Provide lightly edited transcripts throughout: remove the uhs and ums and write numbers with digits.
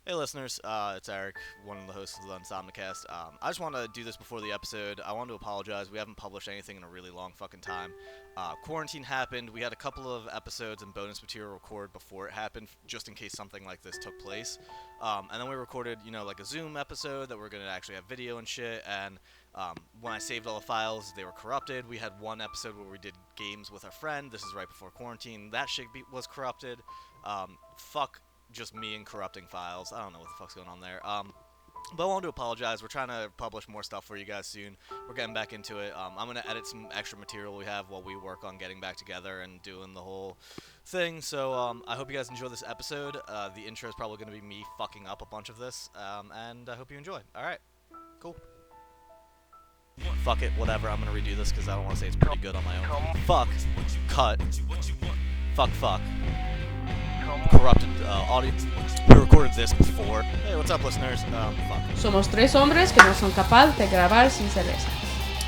Hey listeners, it's Eric, one of the hosts of the Insomnicast. I just want to do this before the episode. I want to apologize. We haven't published anything in a really long fucking time. Quarantine happened. We had a couple of episodes and bonus material recorded before it happened, just in case something like this took place. And then we recorded, like a Zoom episode that we're going to actually have video and shit. And when I saved all the files, they were corrupted. We had one episode where we did games with our friend. This is right before quarantine. That shit was corrupted. Fuck just me and corrupting files. I don't know what the fuck's going on there. But I wanted to apologize. We're trying to publish more stuff for you guys soon. We're getting back into it. I'm going to edit some extra material we have while we work on getting back together and doing the whole thing. So I hope you guys enjoy this episode. The intro is probably going to be me fucking up a bunch of this. And I hope you enjoy. Alright, cool. Fuck it, whatever. I'm going to redo this because I don't want to say it's pretty good on my own. Fuck. Cut. Fuck. Corrupted audio. We recorded this before. Hey, what's up, listeners? Fuck. Somos tres hombres que no son capaces de grabar sin cerveza.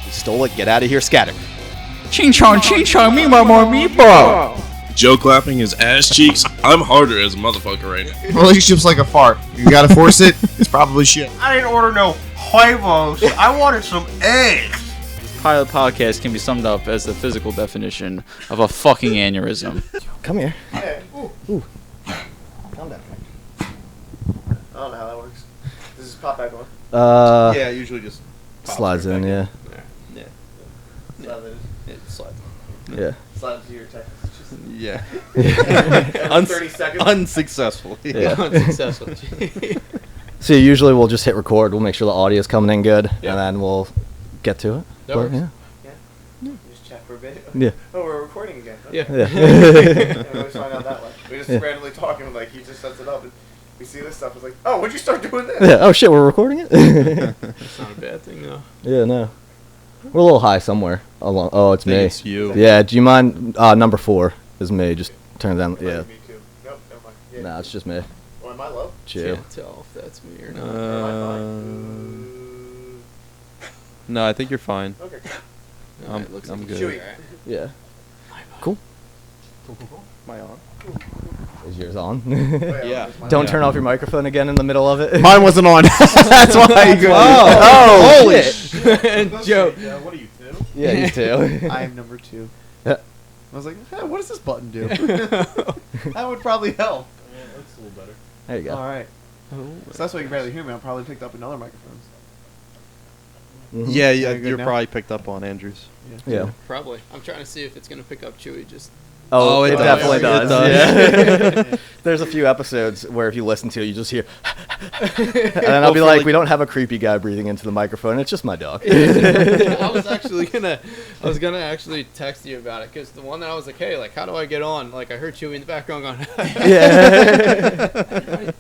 You stole it. Get out of here, scatter. Ching chong, meatball, more meatball. Joe clapping his ass cheeks. I'm harder as a motherfucker right now. Relationship's like a fart. You gotta force it. It's probably shit. I didn't order no huevos. I wanted some eggs. Pilot podcast can be summed up as the physical definition of a fucking aneurysm. Come here. Yeah. Ooh. Calm down. I don't know how that works. Does this pop back on? Yeah, usually just Slides in, yeah. Yeah. It slides. Yeah. Slide into your text messages. Yeah. Every 30 seconds. Unsuccessful. Yeah. Unsuccessful. So usually we'll just hit record. We'll make sure the audio's coming in good, Yeah. and then we'll get to it. That works. Yeah. Just chat for a bit. Yeah. Oh, we're recording again. Huh? Yeah. Yeah. We always find out that way. We just Yeah. randomly talking, like, he just sets it up, and we see this stuff. It's like, oh, when'd you start doing this? Yeah. Oh shit, we're recording it. It's not a bad thing, though. Yeah. No. We're a little high somewhere. Oh, it's me. It's you. Yeah. Do you mind? Number 4 is me. Just turn it down. It might Yeah. be me too. Nope, never mind. Yeah. Nah, it's just me. Oh, am I low? Chill. Can't tell if that's me or not. Am I fine? No, I think you're fine. Okay. Alright, looks I'm like good. it's Chewy. alright. Yeah. Cool. Am I on? Is yours on? Yeah. Don't turn off your microphone again in the middle of it. Mine wasn't on. That's why you go. Oh, holy shit. And Joe. What are you, 2? Yeah, you too. I am number 2. Yeah. I was like, hey, what does this button do? That would probably help. Yeah, that's a little better. There you go. All right. So that's why you can barely hear me. I probably picked up another microphones. Mhm. Yeah, Are you good you're now? probably picked up on Andrews. Yeah. Probably. I'm trying to see if it's going to pick up Chewy just... Oh, it it does. definitely It does. does. Yeah. There's a few episodes where if you listen to it, you just hear, and then I'll be for like, like- we don't have a creepy guy breathing into the microphone. It's just my dog. I was gonna actually text you about it, because the one that I was like, hey, like, how do I get on? Like, I heard Chewy in the background going, Yeah.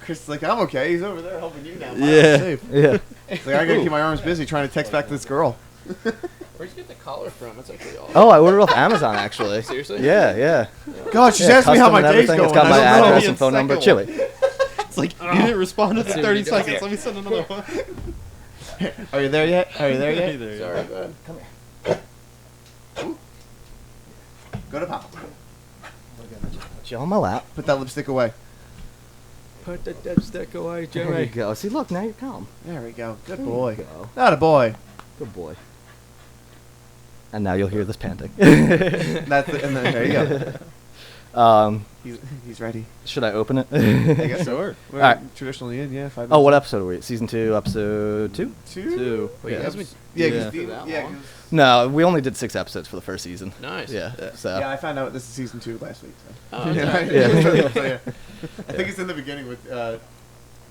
Chris is like, I'm okay. He's over there helping you now. Yeah. I'm safe. Yeah. He's like, I gotta keep my arms busy trying to text back to this girl. where'd you get the collar from? That's actually awesome. Oh, I ordered off Amazon actually. Seriously? Yeah. God, she's Yeah, asking me how custom my and day's everything. going. It's got I my don't know. address the and phone number. second Chili. It's like, you didn't respond Let's within see what 30 he does. seconds. Let me send another one. Are you there yet? Are you there Hey yet? there. Sorry, bud. Go to Papa. Put you on my lap. Put that lipstick away. Put the dipstick away, There you Jimmy. go. See, look, now you're calm. There we go. Good There you boy. go. Not a boy. Good boy. And now you'll hear this panting. That's it. And then, there you go. He's ready. Should I open it? I guess so. Sure. We're Alright. traditionally in, yeah. 5 Oh, what episode are we? Season 2, episode 2? 2? Wait, you Yeah. guys been... Yeah, Yeah. because That long? No, we only did 6 episodes for the first season. Nice. Yeah. So. yeah, I found out this is season 2 last week. So. Oh, okay. Yeah. So, yeah. I think it's in the beginning with the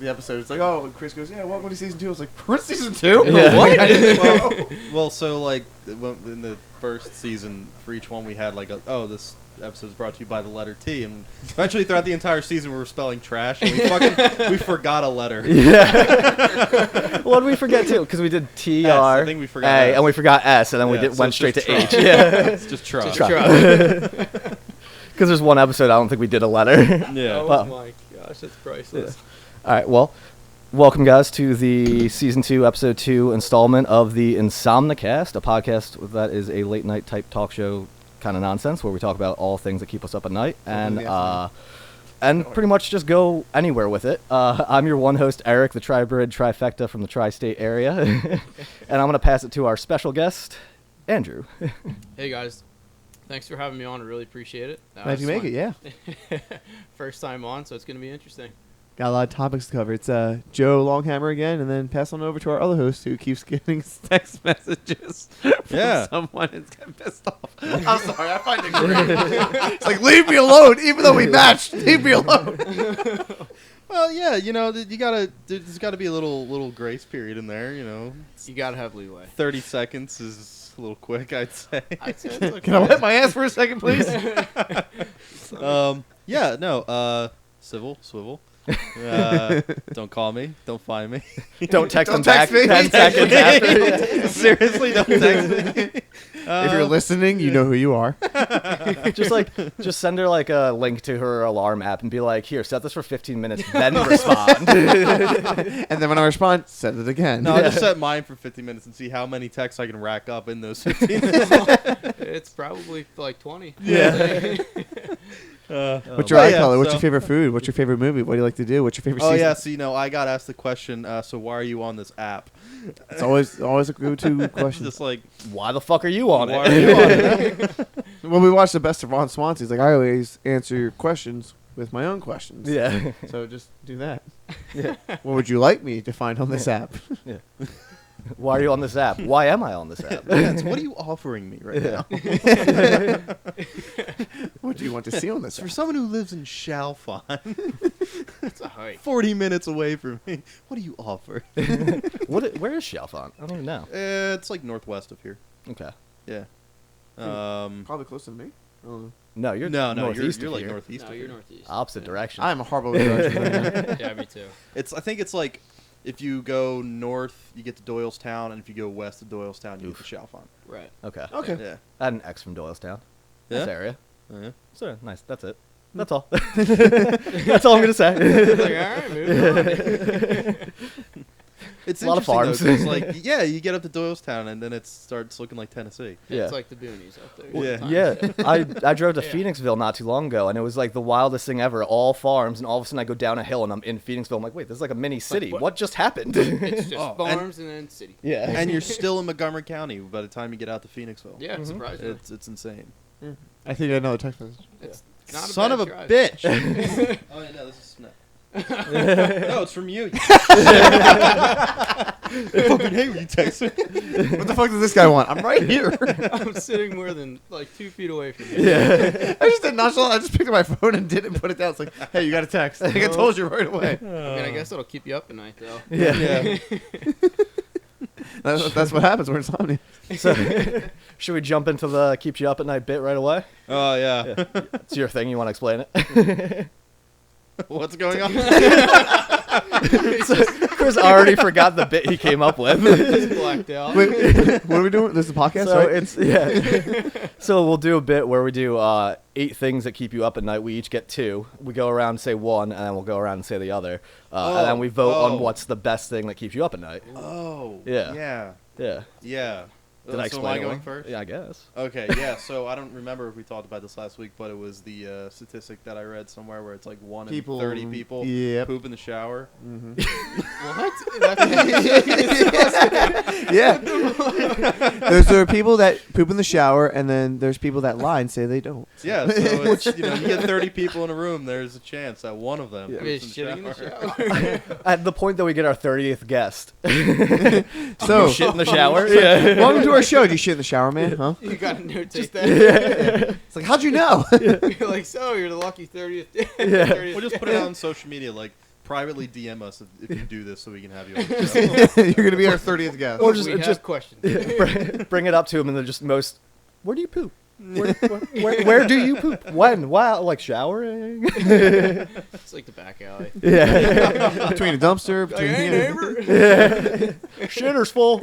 episode. It's like, oh, Chris goes, yeah, welcome to season 2. I was like, we're in season 2? Yeah. What? I didn't know. Well, so like in the first season, for each one we had like, this episode is brought to you by the letter T, and eventually throughout the entire season we were spelling trash, and we forgot a letter. Yeah. What did we forget too? Because we did T R I think we forgot A, S. and we forgot S, and then we Yeah, so went it's straight to just H. truck. Yeah. It's just truck. Just Truck. truck. Because there's one episode I don't think we did a letter. Yeah. Oh Wow. my gosh, that's priceless. All right. Well, welcome guys to the season 2, episode 2 installment of the Insomnicast, a podcast that is a late night type talk show kind of nonsense where we talk about all things that keep us up at night. And the and pretty much just go anywhere with it. I'm your one host, Eric, the Tribrid Trifecta from the Tri-State area, and I'm going to pass it to our special guest, Andrew. Hey guys, thanks for having me on. I really appreciate it. Glad you make it, yeah. First time on, so it's going to be interesting. Got a lot of topics to cover. It's Joe Longhammer again, and then pass on over to our other host who keeps getting text messages from someone who's getting pissed off. I'm sorry, I find it great. It's like, leave me alone, even though we matched. Leave me alone. Well, yeah, there's gotta be a little grace period in there, You got to have leeway. 30 seconds is a little quick, I'd say. I'd say it's okay. Can I wipe my ass for a second, please? Civil, swivel. Don't call me. Don't find me. Don't text Don't them back text me. 10 seconds after. Seriously, don't text me. If you're listening, you know who you are. Just send her like a link to her alarm app and be like, here, set this for 15 minutes, then respond. And then when I respond, set it again. No, I'll just set mine for 15 minutes and see how many texts I can rack up in those 15 minutes. It's probably like 20. Yeah. What's your eye color? What's your favorite food? What's your favorite movie? What do you like to do? What's your favorite season? Yeah, so I got asked the question, so why are you on this app? It's always a go-to question. Just like, Why the fuck are you on why it? are you on it? When we watch the best of Ron Swanson, he's like, I always answer your questions with my own questions. Yeah. So just do that. Yeah. What would you like me to find on this app? Yeah. Why are you on this app? Why am I on this app? Yeah, so what are you offering me right now? What do you want to see on this For app? someone who lives in Chalfont, It's a hike. 40 minutes away from me, what do you offer? Where is Chalfont? I don't even know. It's like northwest of here. Okay. Yeah. Probably closer to me. No, you're you're northeast you're of like here. northeast No, of you're here. northeast. Opposite direction. I'm a horrible direction right now. Yeah, me too. I think it's like if you go north, you get to Doylestown, and if you go west of Doylestown, you get to Chalfont. Right. Okay. Okay. Yeah. I had an ex from Doylestown. Yeah? This area. Yeah. So nice. That's it. That's all. That's all I'm gonna say. Like, all right, move on. It's A lot of interesting, farms. though, 'cause, like, yeah, you get up to Doylestown, and then it starts looking like Tennessee. Yeah. It's like the boonies up there. Yeah. sometimes. Yeah, I drove to Yeah. Phoenixville not too long ago, and it was like the wildest thing ever. All farms, and all of a sudden I go down a hill and I'm in Phoenixville. I'm like, wait, this is like a mini city. what? What just happened? It's just Oh, farms and then city. Yeah. And you're still in Montgomery County by the time you get out to Phoenixville. Yeah, surprisingly. It's insane. I think I know the text message. It's not a Son bad of a drive. bitch. Oh, yeah, no, this is Snap. No, it's from you. I fucking hate when you text me. What the fuck does this guy want? I'm right here. I'm sitting more than like 2 feet away from you. Yeah. I just did nonchalant. I just picked up my phone and didn't put it down. It's like, hey, you got a text. I think I told you right away. I mean, I guess it'll keep you up at night, though. Yeah. That's what happens when it's insomnia. So, should we jump into the keeps you up at night bit right away? Oh, yeah. It's your thing. You want to explain it? What's going on? Chris already forgot the bit he came up with. Just blacked out. Wait, what are we doing? This is a podcast, So right? it's So we'll do a bit where we do 8 things that keep you up at night. We each get 2. We go around and say one, and then we'll go around and say the other, and then we vote on what's the best thing that keeps you up at night. Oh. Yeah. Yeah. Yeah. Yeah. Did I So explain am I it going well? first? Yeah, I guess. Okay, yeah, so I don't remember if we talked about this last week, but it was the statistic that I read somewhere where it's like 1 in People- 30 people yep. poop in the shower. What? Yeah. There are people that poop in the shower, and then there's people that lie and say they don't. Yeah, so it's, you get 30 people in a room, there's a chance that one of them I mean, poops shitting in the shower. shower. At the point that we get our 30th guest, So, shit in the shower. Yeah. welcome to our show. Do you shit in the shower, man? Huh? You gotta notate that. It's like, how'd you know? You're like, so you're the lucky 30th. 30th We'll just put it out on social media, like, privately DM us if you do this so we can have you on the show. You're gonna be our 30th guest. Or We just have questions. bring it up to him, and they're just most. Where do you poop? Where do you poop? When? Wow, like showering? It's like the back alley. Yeah. Between a dumpster, Like, between hey, neighbor. Shitter's full.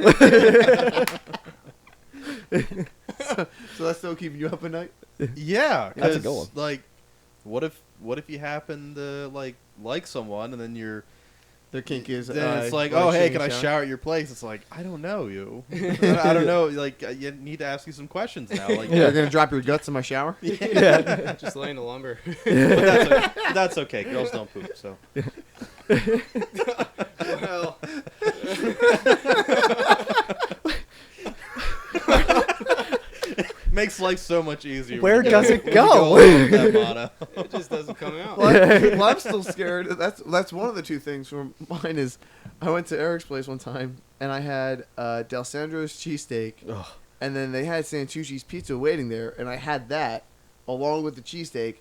So that's still keeping you up at night? Yeah, That's a 'cause, good one. like, what if you happen to like someone and then you're Their kink is. Then it's like, like oh, hey, shitting can I shower. shower at your place? It's like, I don't know you. I don't know. Like, you need to ask you some questions now. Like, You're gonna drop your guts in my shower? Just laying the lumber. but that's okay. Girls don't poop, so. Well, Makes life so much easier. Where when you does it when you go? along with that motto. it just doesn't come out. Well, I'm still scared. That's one of the two things from mine is I went to Eric's place one time and I had Del Sandro's cheesesteak, and then they had Santucci's pizza waiting there, and I had that along with the cheesesteak.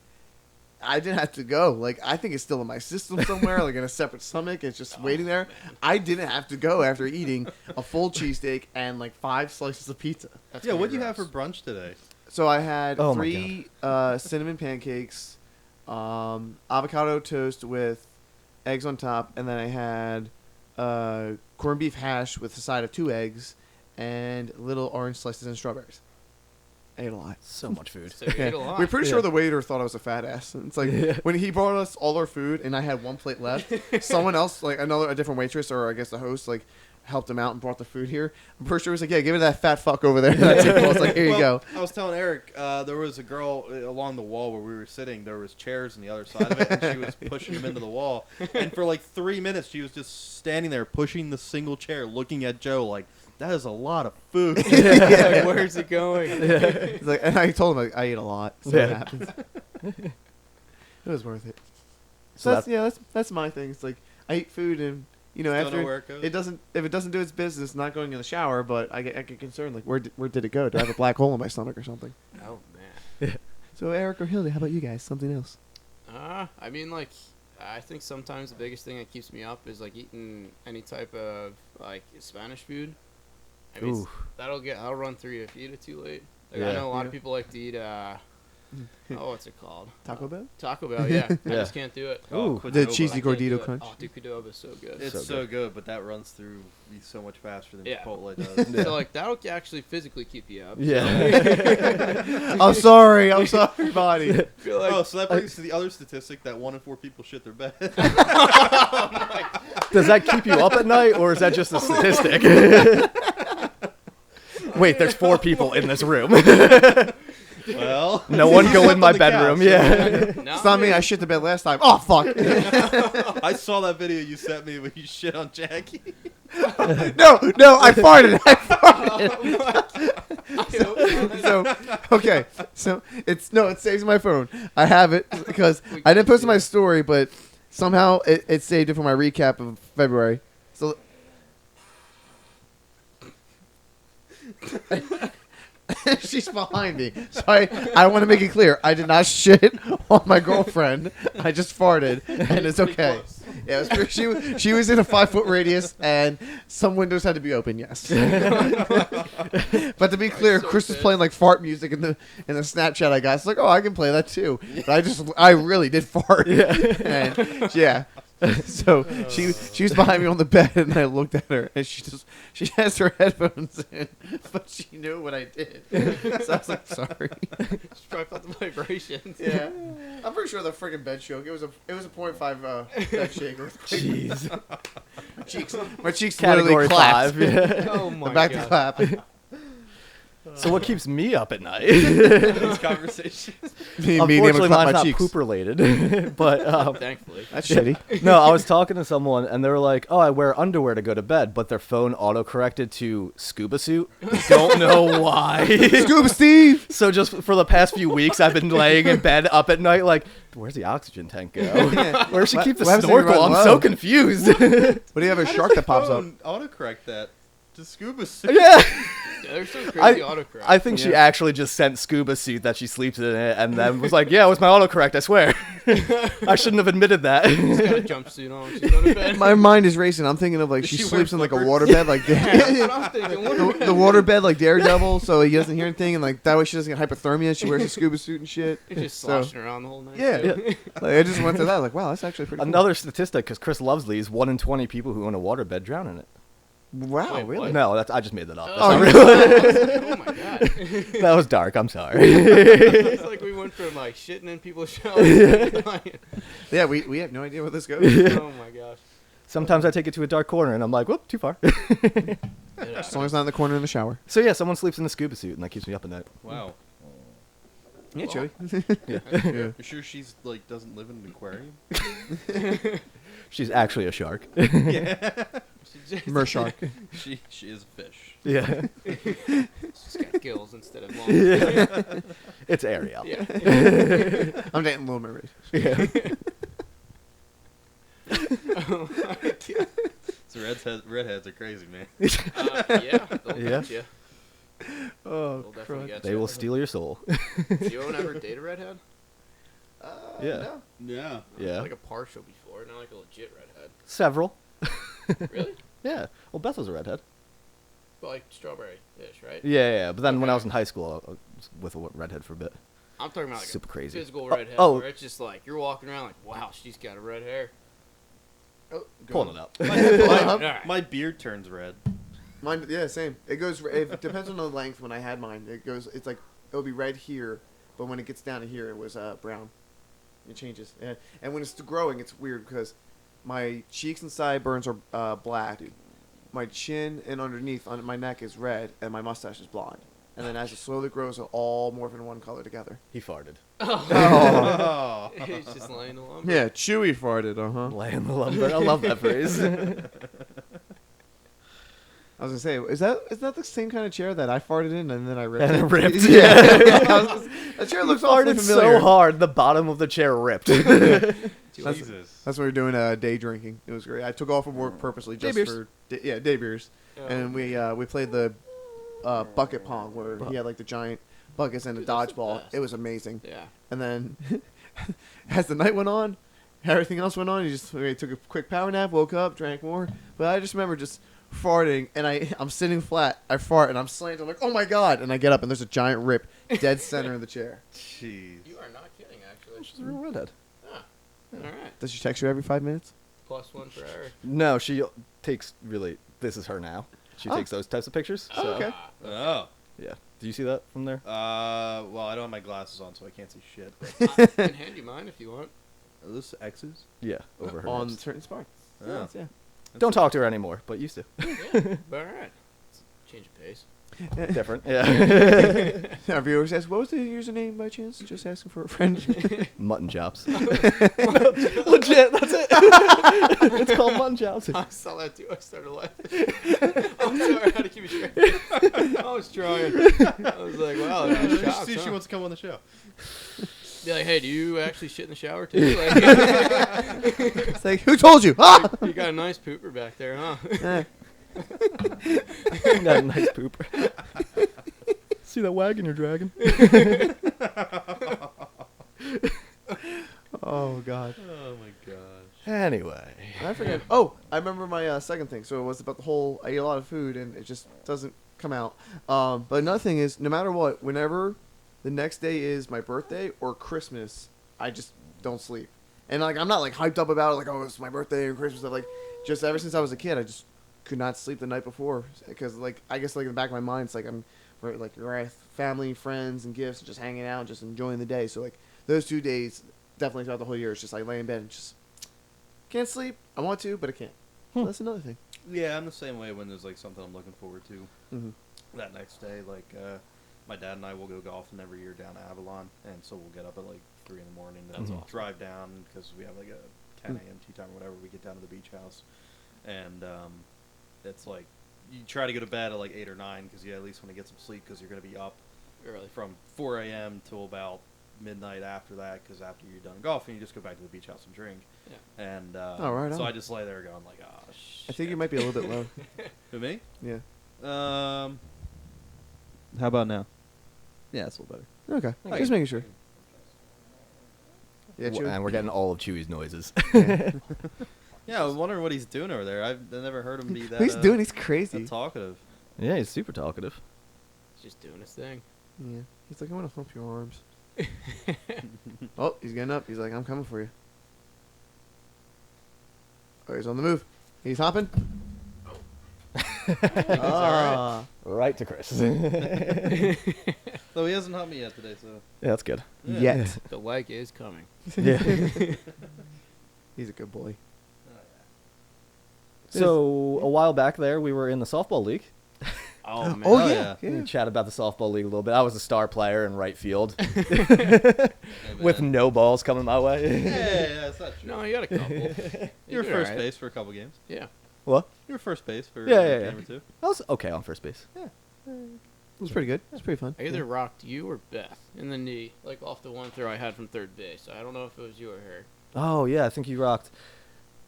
I didn't have to go. Like, I think it's still in my system somewhere, like in a separate stomach. It's just waiting there. I didn't have to go after eating a full cheesesteak and like 5 slices of pizza. That's Yeah, kinda what do you have gross. for brunch today? So I had Oh my 3 cinnamon pancakes, avocado toast with eggs on top, and then I had corned beef hash with a side of 2 eggs and little orange slices and strawberries. I ate a lot. So much food. So you ate a lot. We're pretty Yeah. sure the waiter thought I was a fat ass. It's like when he brought us all our food and I had 1 plate left, someone else, like a different waitress or I guess the host, like helped him out and brought the food here. I'm pretty sure he was like, yeah, give it to that fat fuck over there. That's it. I was like, here you go. I was telling Eric, there was a girl along the wall where we were sitting. There was chairs on the other side of it, and she was pushing them into the wall. And for like 3 minutes, she was just standing there pushing the single chair, looking at Joe like, that is a lot of food. Like, where's it going? He's like, and I told him like, I ate a lot. So Yeah. it happens. It was worth it. So So that's my thing. It's like I eat food and Don't know after where it goes. if it doesn't do its business, not going in the shower, but I get concerned like where did it go? Do I have a black hole in my stomach or something? Oh man. So Eric or Hilde, how about you guys? Something else? I mean, like, I think sometimes the biggest thing that keeps me up is like eating any type of like Spanish food. I mean, Ooh. that'll run through you if you eat it too late. Like, Yeah. I know a lot Yeah. of people like to eat what's it called? Taco Bell? Taco Bell. Yeah, I Yeah. just can't do it. Ooh. The Qdoba. cheesy I can't do gordito it. crunch. Oh, dude, Qdoba is so good. It's so good, but that runs through me so much faster than Yeah. Chipotle does. Yeah. So like that'll actually physically keep you up. Yeah. I'm sorry, buddy. I feel like Oh, so that brings us to the other statistic that 1 in 4 people shit their bed. Does that keep you up at night, or is that just a statistic? Wait, there's 4 people in this room. Well, No one go in my on the bedroom. couch. Yeah. no, It's not me. I shit the bed last time. Oh fuck! I saw that video you sent me when you shit on Jackie. No, I farted. So okay, so it saves my phone. I have it because I didn't post it in my story, but somehow it saved it for my recap of February. So she's behind me, so I want to make it clear. I did not shit on my girlfriend. I just farted, and it's okay. Yeah, it was she was in a 5-foot radius, and some windows had to be open. Yes, but to be clear, so Chris was pissed. playing like fart music in the Snapchat I got. It's like, oh, I can play that too. But I really did fart. And yeah. So she was behind me on the bed, and I looked at her, and she has her headphones in, but she knew what I did. So I was like, sorry. Just probably felt the vibrations. Yeah, I'm pretty sure the freaking bed shook. It was a 0.5 bed shake. Jeez. My cheeks Category literally clapped. 5. Yeah. Oh my I'm back god. to clap. So what keeps me up at night? These conversations. Me being able to Unfortunately, clap mine's my not cheeks. poop related. But Thankfully. That's shitty. no, I was talking to someone and they were like, "Oh, I wear underwear to go to bed," but their phone auto-corrected to scuba suit. Don't know why. Scuba Steve. So just for the past few weeks, I've been laying in bed up at night like, where's the oxygen tank go? Where should keep the What happens when you snorkel? run I'm so low? confused. What do you have a shark that pops up? Autocorrect that to scuba suit. Yeah. Yeah, there's some crazy autocorrect. I think she actually just sent scuba suit that she sleeps in it and then was like, yeah, it was my autocorrect, I swear. I shouldn't have admitted that. She's got a jumpsuit on. She's going to bed. My mind is racing. I'm thinking of like she She sleeps wears in like a flippers. waterbed, like That's what I'm thinking. the waterbed like Daredevil, so he doesn't hear anything, and like that way she doesn't get hypothermia. She wears a scuba suit and shit. You're just So sloshing around the whole night. yeah, too. like, I just went to that. Like, wow, that's actually pretty. Cool. Another statistic, because Chris loves these, 1 in 20 people who own a waterbed drown in it. Wow, Wait, really? what? No, I just made that up. That's Oh, not really? Oh my god. That was dark. I'm sorry. It's like we went from like shitting in people's showers. Yeah, we have no idea where this goes. Oh my gosh. Sometimes I take it to a dark corner and I'm like, whoop, too far. As long as not in the corner in the shower. So yeah, someone sleeps in a scuba suit and that keeps me up at night. Wow. Yeah, Joey. You sure she's like doesn't live in an aquarium? She's actually a shark. Mer shark. She is a fish. Yeah. She's got gills instead of lungs. Yeah. It's Ariel. Yeah. I'm dating Little Mermaid. Yeah. Oh my God. So redheads are crazy, man. Yeah. They'll Yeah. get you. Oh, They'll definitely get They you. will steal your soul. You won't ever date a redhead? Yeah. Yeah. Yeah. Like a partial before, not like a legit redhead. Several. Really? Yeah. Well, Beth was a redhead. But like strawberry-ish, right? Yeah. But then when I Okay. was in high school, I was with a redhead for a bit. I'm talking about like Super a crazy. physical Oh, redhead oh. where it's just like you're walking around like, wow, she's got a red hair. Oh, Pulling it up. Alright. My beard turns red. Mine, yeah, same. It goes. It depends on the length. When I had mine, it goes. It's like it'll be red here, but when it gets down to here, it was brown. It changes. And when it's growing, it's weird because my cheeks and sideburns are black. My chin and underneath on my neck is red, and my mustache is blonde. And then as it slowly grows, it'll all morph into one color together. He farted. Oh. He's just laying the lumber. Yeah, Chewy farted. Laying the lumber. I love that phrase. I was gonna say, is that the same kind of chair that I farted in and then I ripped? And it? it ripped. Yeah. That chair looks awfully Farted familiar. so hard, the bottom of the chair ripped. Jesus. That's what we were doing day drinking. It was great. I took off from work purposely just Day beers. for day beers, Oh. and we played the bucket pong where he had like the giant buckets and a Dude, that's the dodgeball. best. It was amazing. Yeah. And then as the night went on, everything else went on. We took a quick power nap, woke up, drank more. But I just remember just farting, and I'm sitting flat. I fart, and I'm slanted. I'm like, oh my god! And I get up, and there's a giant rip dead center of the chair. Jeez. You are not kidding, actually. She's a real redhead. Ah, all right. Does she text you every 5 minutes? +1 for Eric. No, she takes really. This is her now. She Oh. takes those types of pictures. So, okay. Oh. Yeah. Do you see that from there? Well, I don't have my glasses on, so I can't see shit. I can hand you mine if you want. Are those X's? Yeah, over her. On hips. certain spots. Oh. Yeah. Don't talk to her anymore, but used to. Yeah, but all right. Change of pace. Different. Yeah. Our viewers ask, what was the username by chance? Just asking for a friend. Mutton chops. Legit, that's it. It's called mutton chops. I saw that too. I started laughing. I'm sorry. I had to keep it straight. I was trying. I was like, wow, that's Let's shocked, see if she huh? wants to come on the show. Be like, hey, do you actually shit in the shower too? Like, It's like, who told you? Ah! you got a nice pooper back there, huh? Eh. Got a nice pooper. See that wagon you're dragging? Oh, God. Oh my gosh. Anyway. I forget. Oh, I remember my second thing. So it was about the whole, I eat a lot of food and it just doesn't come out. But another thing is, no matter what, whenever the next day is my birthday or Christmas, I just don't sleep. And like, I'm not like hyped up about it, like, oh, it's my birthday or Christmas. Like, just ever since I was a kid, I just could not sleep the night before. Because like, I guess like in the back of my mind, it's like we're with family, friends, and gifts, and just hanging out, just enjoying the day. So like, those 2 days, definitely throughout the whole year, it's just like lay in bed and just can't sleep. I want to, but I can't. So that's another thing. Yeah, I'm the same way when there's like something I'm looking forward to. Mm-hmm. That next day, like my dad and I will go golfing every year down to Avalon, and so we'll get up at like 3 in the morning. Then That's awesome. drive down because we have like a 10 a.m. tea time or whatever. We get down to the beach house, and it's like you try to go to bed at like 8 or 9 because you at least want to get some sleep because you're gonna be up Early. from 4 a.m. till about midnight after that because after you're done golfing, you just go back to the beach house and drink. Yeah. And Oh, right so on. I just lay there going like, oh shit. I think you might be a little bit low. Who, me? Yeah. How about now? Yeah, it's a little better. Okay. Okay. Just making sure. Yeah, And we're getting all of Chewy's noises. Yeah, I was wondering what he's doing over there. I've never heard him be that. What he's doing, he's crazy. that talkative. Yeah, he's super talkative. He's just doing his thing. Yeah. He's like, I want to hump your arms. Oh, he's getting up. He's like, I'm coming for you. Oh, he's on the move. He's hopping. Ah. Right to Chris. Though he hasn't helped me yet today, so. Yeah, that's good. Yeah. Yet. The leg is coming. Yeah. He's a good boy. So a while back there, we were in the softball league. Oh man. Oh, Oh, yeah. yeah. We chat about the softball league a little bit. I was a star player in right field Hey, with man. no balls coming my way. Yeah, that's not true. No, you got a couple. You were did first alright. base for a couple games. Yeah. What? You were first base for Yeah, a yeah, game yeah. or two. I was okay on first base. It was pretty good. It was pretty fun. I either rocked you or Beth in the knee, like off the one throw I had from third base. I don't know if it was you or her. Oh yeah, I think you rocked.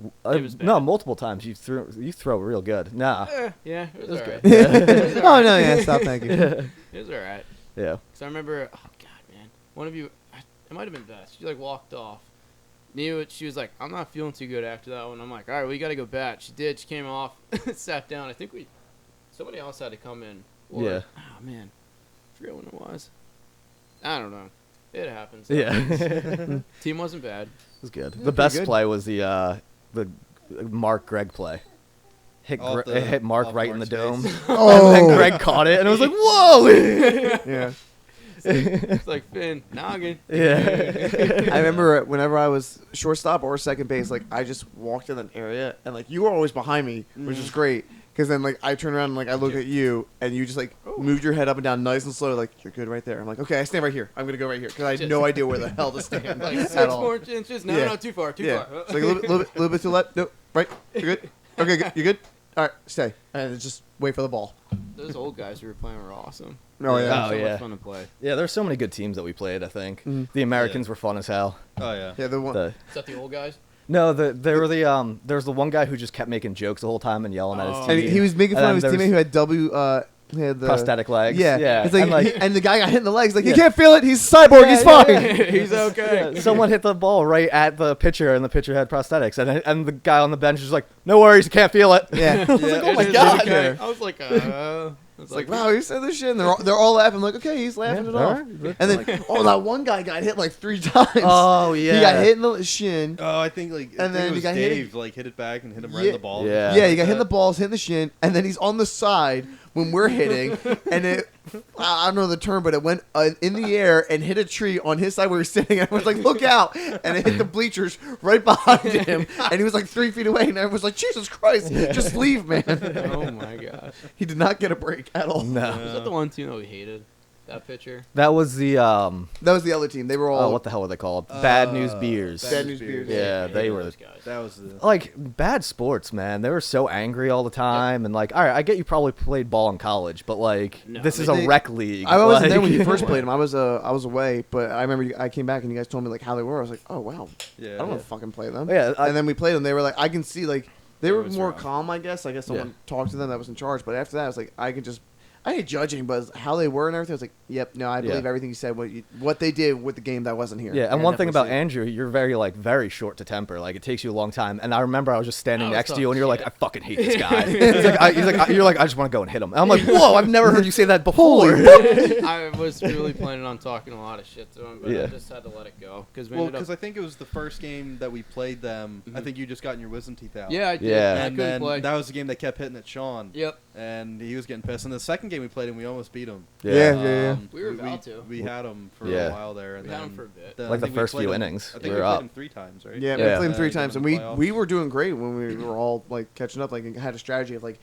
It was no, bad. multiple times. You throw real good. Nah. Yeah, it was That's alright. good. Oh, no, yeah, stop, thank you. It was alright. Yeah. Cause I remember, oh god, man, one of you, it might have been Beth. She like walked off. Knew it. She was like, I'm not feeling too good after that one. I'm like, all right, we got to go bat. She did. She came off, sat down. I think somebody else had to come in. Or, Yeah. Oh man, I forget when it was. I don't know. It happens. Yeah. It Team wasn't bad. was good. Yeah, The best pretty good. play was the Mark Greg play. Hit Off it hit Mark off right in the Mark's dome. face. Oh. And then Greg caught it, and it was like, whoa! Yeah. It's like Finn noggin. Yeah. I remember whenever I was shortstop or second base, like I just walked in an area and like you were always behind me, which is great. Because then like I turned around and like I looked at you and you just like moved your head up and down nice and slow, like you're good right there. I'm like, okay, I stand right here. I'm gonna go right here because I had no idea where the hell to stand Like at 6 all. more inches. No, Yeah. no, too far. Too Yeah, far. it's like a little bit to the left. No, right. You're good. Okay, good. You good? All right, stay and just wait for the ball. Those old guys we were playing were awesome. Oh They yeah. were Oh, so yeah. much fun to play. Yeah, there's so many good teams that we played, I think. Mhm. The Americans were fun as hell. Oh yeah. Yeah, the one. The, Is that the old guys? no, there were there was the one guy who just kept making jokes the whole time and yelling at his Oh. team. And he was making fun And of his then teammate who had he had the prosthetic legs. Yeah, Yeah. It's like, and and the guy got hit in the legs. Like, Yeah. you can't feel it. He's a cyborg. He's fine. He's okay. yeah, someone hit the ball right at the pitcher, and the pitcher had prosthetics, and the guy on the bench was like, "No worries, you can't feel it." Yeah. I was like, "Oh my It's god!" okay. I was like, It's like, wow, he said this shit, and they're all laughing. I'm like, okay, he's laughing it off. alright. And then, that one guy got hit like 3 times. Oh yeah, He got hit in the shin. Oh, I think like And then it he was got hit Dave like hit it back and hit him right in the ball. Yeah. Yeah, he got hit in the balls, hit in the shin, and then he's on the side when we're hitting, and it, I don't know the term, but it went in the air and hit a tree on his side where he was sitting, and I was like, look out, and it hit the bleachers right behind him, and he was like 3 feet away, and I was like, Jesus Christ, just leave, man. oh my gosh. He did not get a break at all. No, Was that the one team that we hated? That pitcher? that was the That was the other team. They were all what the hell were they called? Bad News Beers. Bad News Beers. Yeah, I they hated were those guys. That was the. like bad sports, man. They were so angry all the time, and like, all right, I get you probably played ball in college, but like, No, this is they- a rec league. I wasn't like, there when you first played them. I was away, but I remember I came back and you guys told me like how they were. I was like, oh wow, Yeah. I don't want to fucking play them. Yeah, And then we played them. They were like, I can see like they were was more rough. calm. I guess someone Yeah. talked to them that was in charge. But after that, I was like, I could just. I hate judging, but how they were and everything, I was like, yep, no, I believe Yeah. everything you said. What they did with the game that wasn't here. Yeah, and I one thing definitely about see it. Andrew, you're very short to temper. Like it takes you a long time. And I remember I was just standing I was next to you, and talking you're like, shit. I fucking hate this guy. You're like, I just want to go and hit him. And I'm like, whoa, I've never heard you say that before. I was really planning on talking a lot of shit to him, but I Yeah. just had to let it go. Because we Well, ended because up. I think it was the first game that we played them. I think you just gotten your wisdom teeth out. Yeah, I did. Yeah. I And couldn't then play. that was the game that kept hitting at Sean. Yep. And he was getting pissed. And the second game we played him, we almost beat him. Yeah. We were about to. We had him for Yeah. a while there. And We had then, him for a bit. then I Like the think we first played few him- innings, I think we we were played up. him 3 times, right? Yeah, Yeah. we played them 3 And times, then and in the we playoffs. were doing great when we were all like catching up. Like had a strategy of like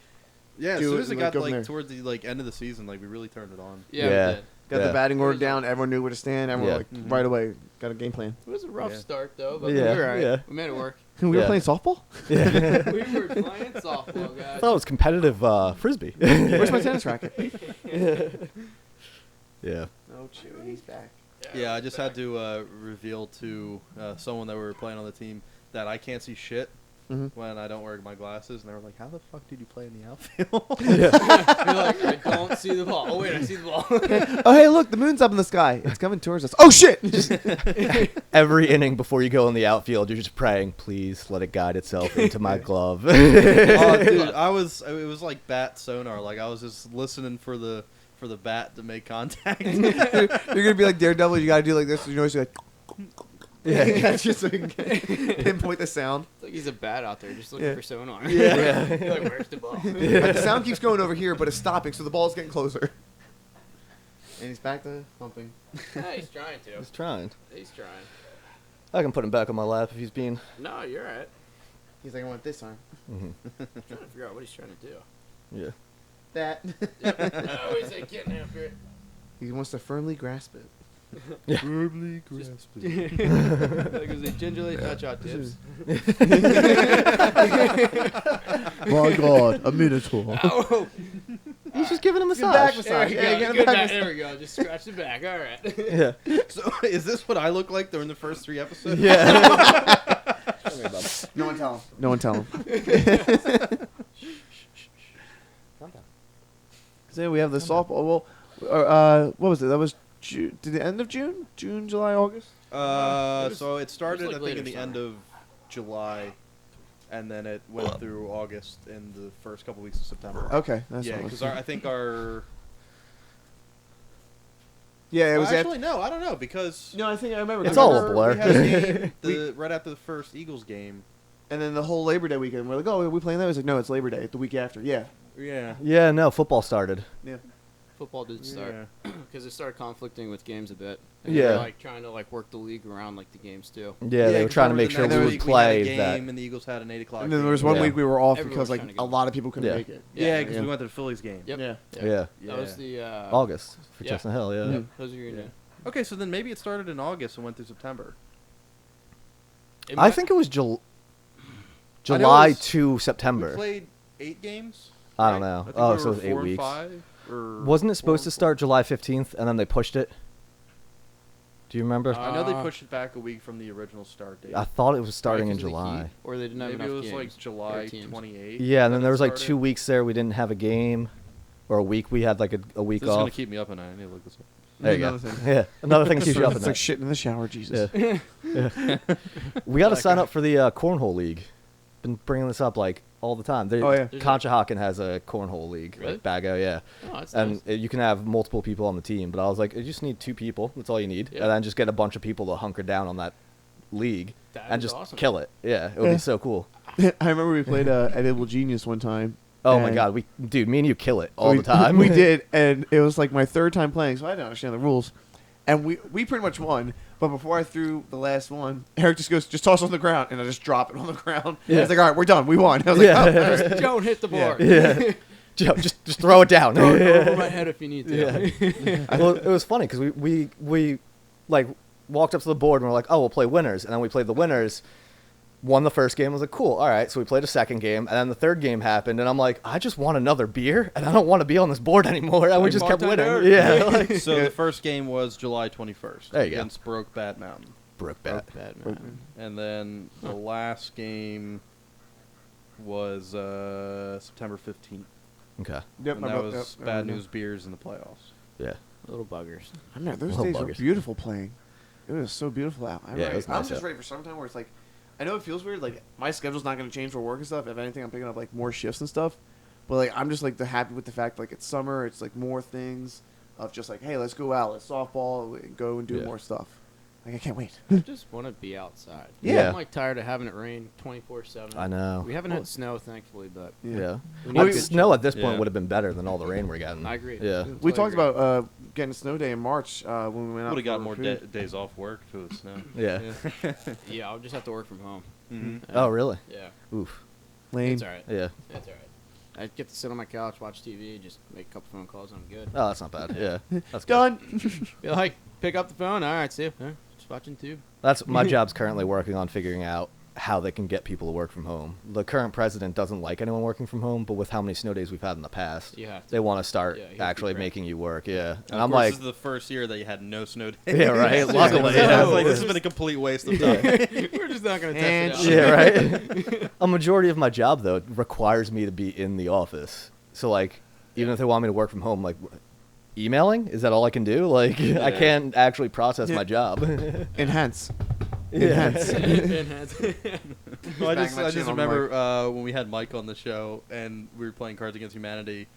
Yeah, as do soon it as it and, got go from like there. towards the like end of the season, like we really turned it on. Yeah, Yeah. we did. got Yeah. the batting order down. Everyone knew where to stand. Everyone Yeah. like Mhm. right away got a game plan. It was a rough Yeah. start, though, but Yeah, we were alright. yeah. We made it work. We were Yeah. playing softball. We were playing softball, I guys. thought it was competitive frisbee. Where's my tennis racket? Yeah. Oh, Chewy, he's back. Yeah, I just had to reveal to someone that we were playing on the team that I can't see shit Mhm. when I don't wear my glasses, and they were like, "How the fuck did you play in the outfield?" You're like, I don't see the ball. Oh, wait, I see the ball. Oh, hey, look, the moon's up in the sky. It's coming towards us. Oh shit! Just Every inning before you go in the outfield, you're just praying, please let it guide itself into my glove. Oh, dude, it was like bat sonar. Like I was just listening for the bat to make contact. you're gonna be like Daredevil. You gotta do like this. You know, you're like. Yeah, that's just so you can pinpoint the sound. It's like he's a bat out there just looking Yeah. for sonar. Yeah. You're like, where's the ball? Like, the sound keeps going over here, but it's stopping, so the ball's getting closer. And he's back to humping. Yeah, he's trying to. He's trying. He's trying. I can put him back on my lap if he's being. No, you're alright. He's like, I want this arm. I'm trying to figure out what he's trying to do. Yeah. That. Oh, he's like getting after it. He wants to firmly grasp it. Firmly grasp it. Like as they gingerly touch out tips. My God, a minotaur. Oh, He's just giving him a back massage. massage. there we Yeah, go. get him Good back back. massage. There we go. Just scratch the back. All right. Yeah. So is this what I look like during the first 3 episodes? Yeah. No one tell him. No one tell him. So we have the softball. Well, what was it? That was June, to the end of June? June, July, August? So it started, like I think, later in the end summer. of July, and then it went through August and the first couple weeks of September. Okay, that's Yeah, what it because was. I think our... Yeah, it was actually, no, I don't know, because... No, I think I remember. It's 'cause all a remember blur. We had a game right after the first Eagles game. And then the whole Labor Day weekend, we're like, oh, are we playing that? I was like, no, it's Labor Day, the week after. Yeah. Yeah. Yeah, no, football started. Yeah. Football did start Yeah. because it started conflicting with games a bit. And Yeah. they were, like trying to like work the league around like the games too. Yeah, they were 'cause trying to remember make the sure next we would week play had a game, that. and the Eagles had an 8 o'clock And then game. there was one Yeah. week we were off Everyone because was like trying to a go. lot of people couldn't Yeah. make it. Yeah, because Yeah. we went to the Phillies game. Yep. Yeah. Yeah. That was the August for Yeah. Chestnut Hill, yeah. Yep. Those are your Yeah. Okay, so then maybe it started in August and went through September. I think it was July I know it was- to We September. played 8 games. I don't right? know. I think Oh, there so were it was 8 4 and weeks. 5, or Wasn't it supposed 4 to and start July 15th and then they pushed it? Do you remember? 4? I know they Uh, pushed it back a week from the original start date. I thought it was starting in because of the July. heat, or they didn't have Maybe it enough was games. like July teams. 28th. Yeah, and then that there it was like started. 2 weeks there we didn't have a game, or a week we had like a week This is off. gonna keep me up at night. I need to look this up. There you go. Another thing. Yeah, another thing to keep you up at It's like night. shit in the shower, Jesus. Yeah. Yeah. We got to sign up for the cornhole league. Been bringing this up like all the time. Oh, yeah. Conshohocken has a cornhole league, Really? like Bago, yeah. Oh, that's And nice. you can have multiple people on the team. But I was like, you just need 2 people. That's all you need. Yeah. And then just get a bunch of people to hunker down on that league That and is just awesome. kill it. Yeah, it would Yeah. be so cool. I remember we played at Evil Genius one time. Oh my and god, dude, me and you kill it all we, the time. We did, and it was like my 3rd time playing, so I didn't understand the rules. And we pretty much won. But before I threw the last one, Eric just goes, just toss it on the ground, and I just drop it on the ground. Yeah. He's like, all right, we're done. We won. I was Yeah. like, oh. Just don't hit the board. Yeah. just throw it down. Throw it over my head if you need to. Yeah. Well, it was funny because we like walked up to the board and we're like, oh, we'll play winners, and then we played the winners. Won the first game. I was like, cool. All right. So we played a second game, and then the third game happened, and I'm like, I just want another beer, and I don't want to be on this board anymore. And we Like just kept winning. bartender. Yeah. Like, So the first game was July 21st There you go. against Brokebat Mountain, broke bat. Bad man. and then the last game was September 15th. Okay. Yep, And I that wrote- was yep, I Bad remember. News Beers in the playoffs. Yeah. Little buggers. I remember those Oh, days were buggers. beautiful playing. It was so beautiful out. Yeah, it was I'm nice just out. ready for summertime where it's like, I know it feels weird. Like my schedule's not going to change for work and stuff. If anything, I'm picking up like more shifts and stuff. But like I'm just like happy with the fact like it's summer. It's like more things of just like, hey, let's go out, let's softball, go and do Yeah. more stuff. Like I can't wait. I just want to be outside. Yeah. I'm like tired of having it rain 24/7. I know. We haven't had snow, thankfully, but Yeah. we Well, need good snow shit. at this point Yeah. would have been better than all the rain we're getting. I agree. Yeah. Totally We talked agree. about getting a snow day in March when we went out. Would have got for more food. days off work if it was snow. Yeah. Yeah, I'll just have to work from home. Mhm. Oh, really? Yeah. Oof. Lame. It's all right. Yeah. It's all right. I get to sit on my couch, watch TV, just make a couple phone calls, and I'm good. Oh, that's not bad. Yeah. That's good. Done. Be like, pick up the phone. All right, see you. Just watching Tube. That's my job's currently working on figuring out how they can get people to work from home. The current president doesn't like anyone working from home, but with how many snow days we've had in the past, You have to. they want to start Yeah, you have to actually be ready. making you work. Yeah. And of I'm course, like, this is the first year that you had no snow days. yeah, right. Luckily, I yeah. was like, this has been a complete waste of time. We're just not gonna And test it out. Yeah, right. A majority of my job though requires me to be in the office. So like, even if they want me to work from home, like, emailing is that all I can do? Like, I Yeah. can't actually process my job. Enhance. Yeah. Enhance. Well, I bang just, that I shit just on the remember when we had Mike on the show and we were playing Cards Against Humanity,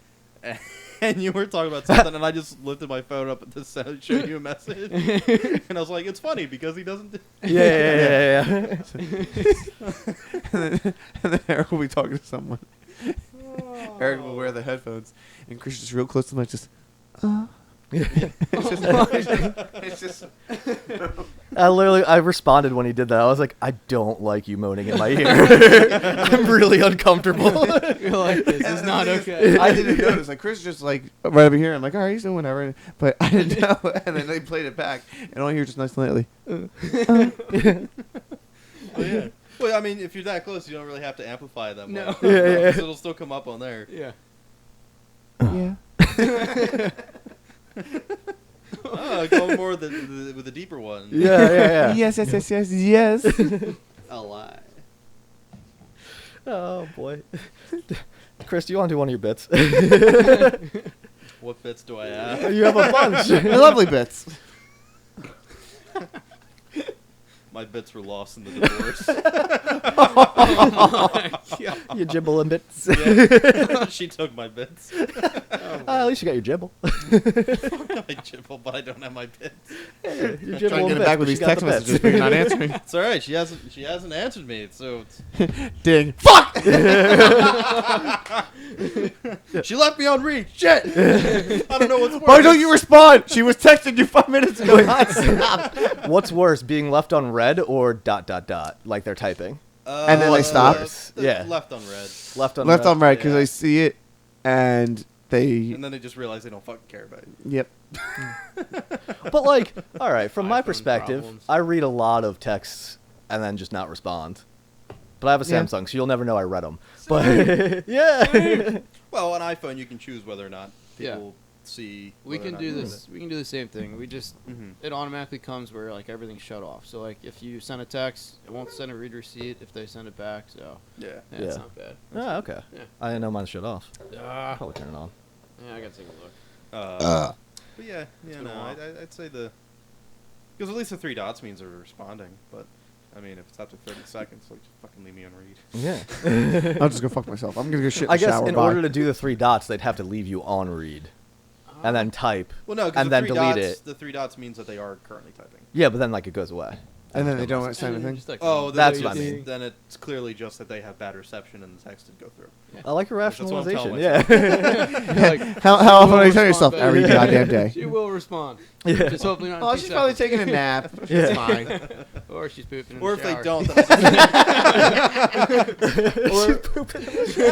and you were talking about something, and I just lifted my phone up to show you a message, and I was like, it's funny because he doesn't. Yeah. And then Eric will be talking to someone. Eric will wear the headphones, and Chris is just real close to the mic, just. It's just I responded when he did that. I was like, I don't like you moaning in my ear. I'm really uncomfortable. You're like, this is not okay. I didn't notice. Like Chris just like right over here. I'm like, all right, he's doing whatever. But I didn't know. And then they played it back, and all I hear just nice and lightly. Oh, yeah. Well, I mean, if you're that close, you don't really have to amplify them. No. Much. Yeah. So it'll still come up on there. Yeah. Yeah. Go more with the deeper one. Yeah. Yes. Yes. A lie. Oh boy. Chris, do you want to do one of your bits? What bits do I have? You have a bunch. Lovely bits. My bits were lost in the divorce. Your jibble and bits. Yeah. She took my bits. At least you got your jibble. I jibble, but I don't have my bits. Your Trying jibble to and get it bits, back but with you these got text the bits. messages, but you're not answering. It's all right. She hasn't answered me. So Ding. Fuck. she left me on read. Shit. I don't know what's worse. Why don't you respond? She was texting you 5 minutes ago. What's worse, being left on red or ... like they're typing? And then they stop? Yeah. Left on red. Left on Left red. on right because Yeah. I see it, and they. And then they just realize they don't fucking care about it. Yep. But like, all right, from my iPhone perspective, problems. I read a lot of texts and then just not respond. But I have a Yeah. Samsung, so you'll never know I read them. But yeah. Well, on iPhone you can choose whether or not Yeah. people see. We whether or can not do you read this. We can do the same thing. We just it. Mhm. it automatically comes where like everything's shut off. So like if you send a text, it won't send a read receipt if they send it back. So Yeah. yeah, it's Yeah. not bad. Oh, okay. Yeah. I didn't know mine shut off. Ah, Probably turn it on. yeah, I gotta take a look. But yeah, been no, a while. I'd say because at least the 3 dots means they're responding. But I mean, if it's after 30 seconds, like just fucking leave me on read. Yeah. I'll just go fuck myself. I'm gonna go shit in I the guess shower. in Bye. order to do the 3 dots, they'd have to leave you on read and then type. Well, no, because And the then 3 delete dots, it. the 3 dots means that they are currently typing. Yeah, but then like it goes away. And then they don't say And then anything. just, like, Oh, That's then what I it's- mean. Then it's clearly just that they have bad reception and the text didn't go through. I like your That's what I'm rationalization. telling Yeah. like, How she often will do you tell respond yourself? back. Every goddamn day. She will respond. Yeah. Just hopefully not. in Oh, 2 she's probably seconds. taking a nap. Yeah. It's fine. Or she's pooping. In Or the if they shower. don't,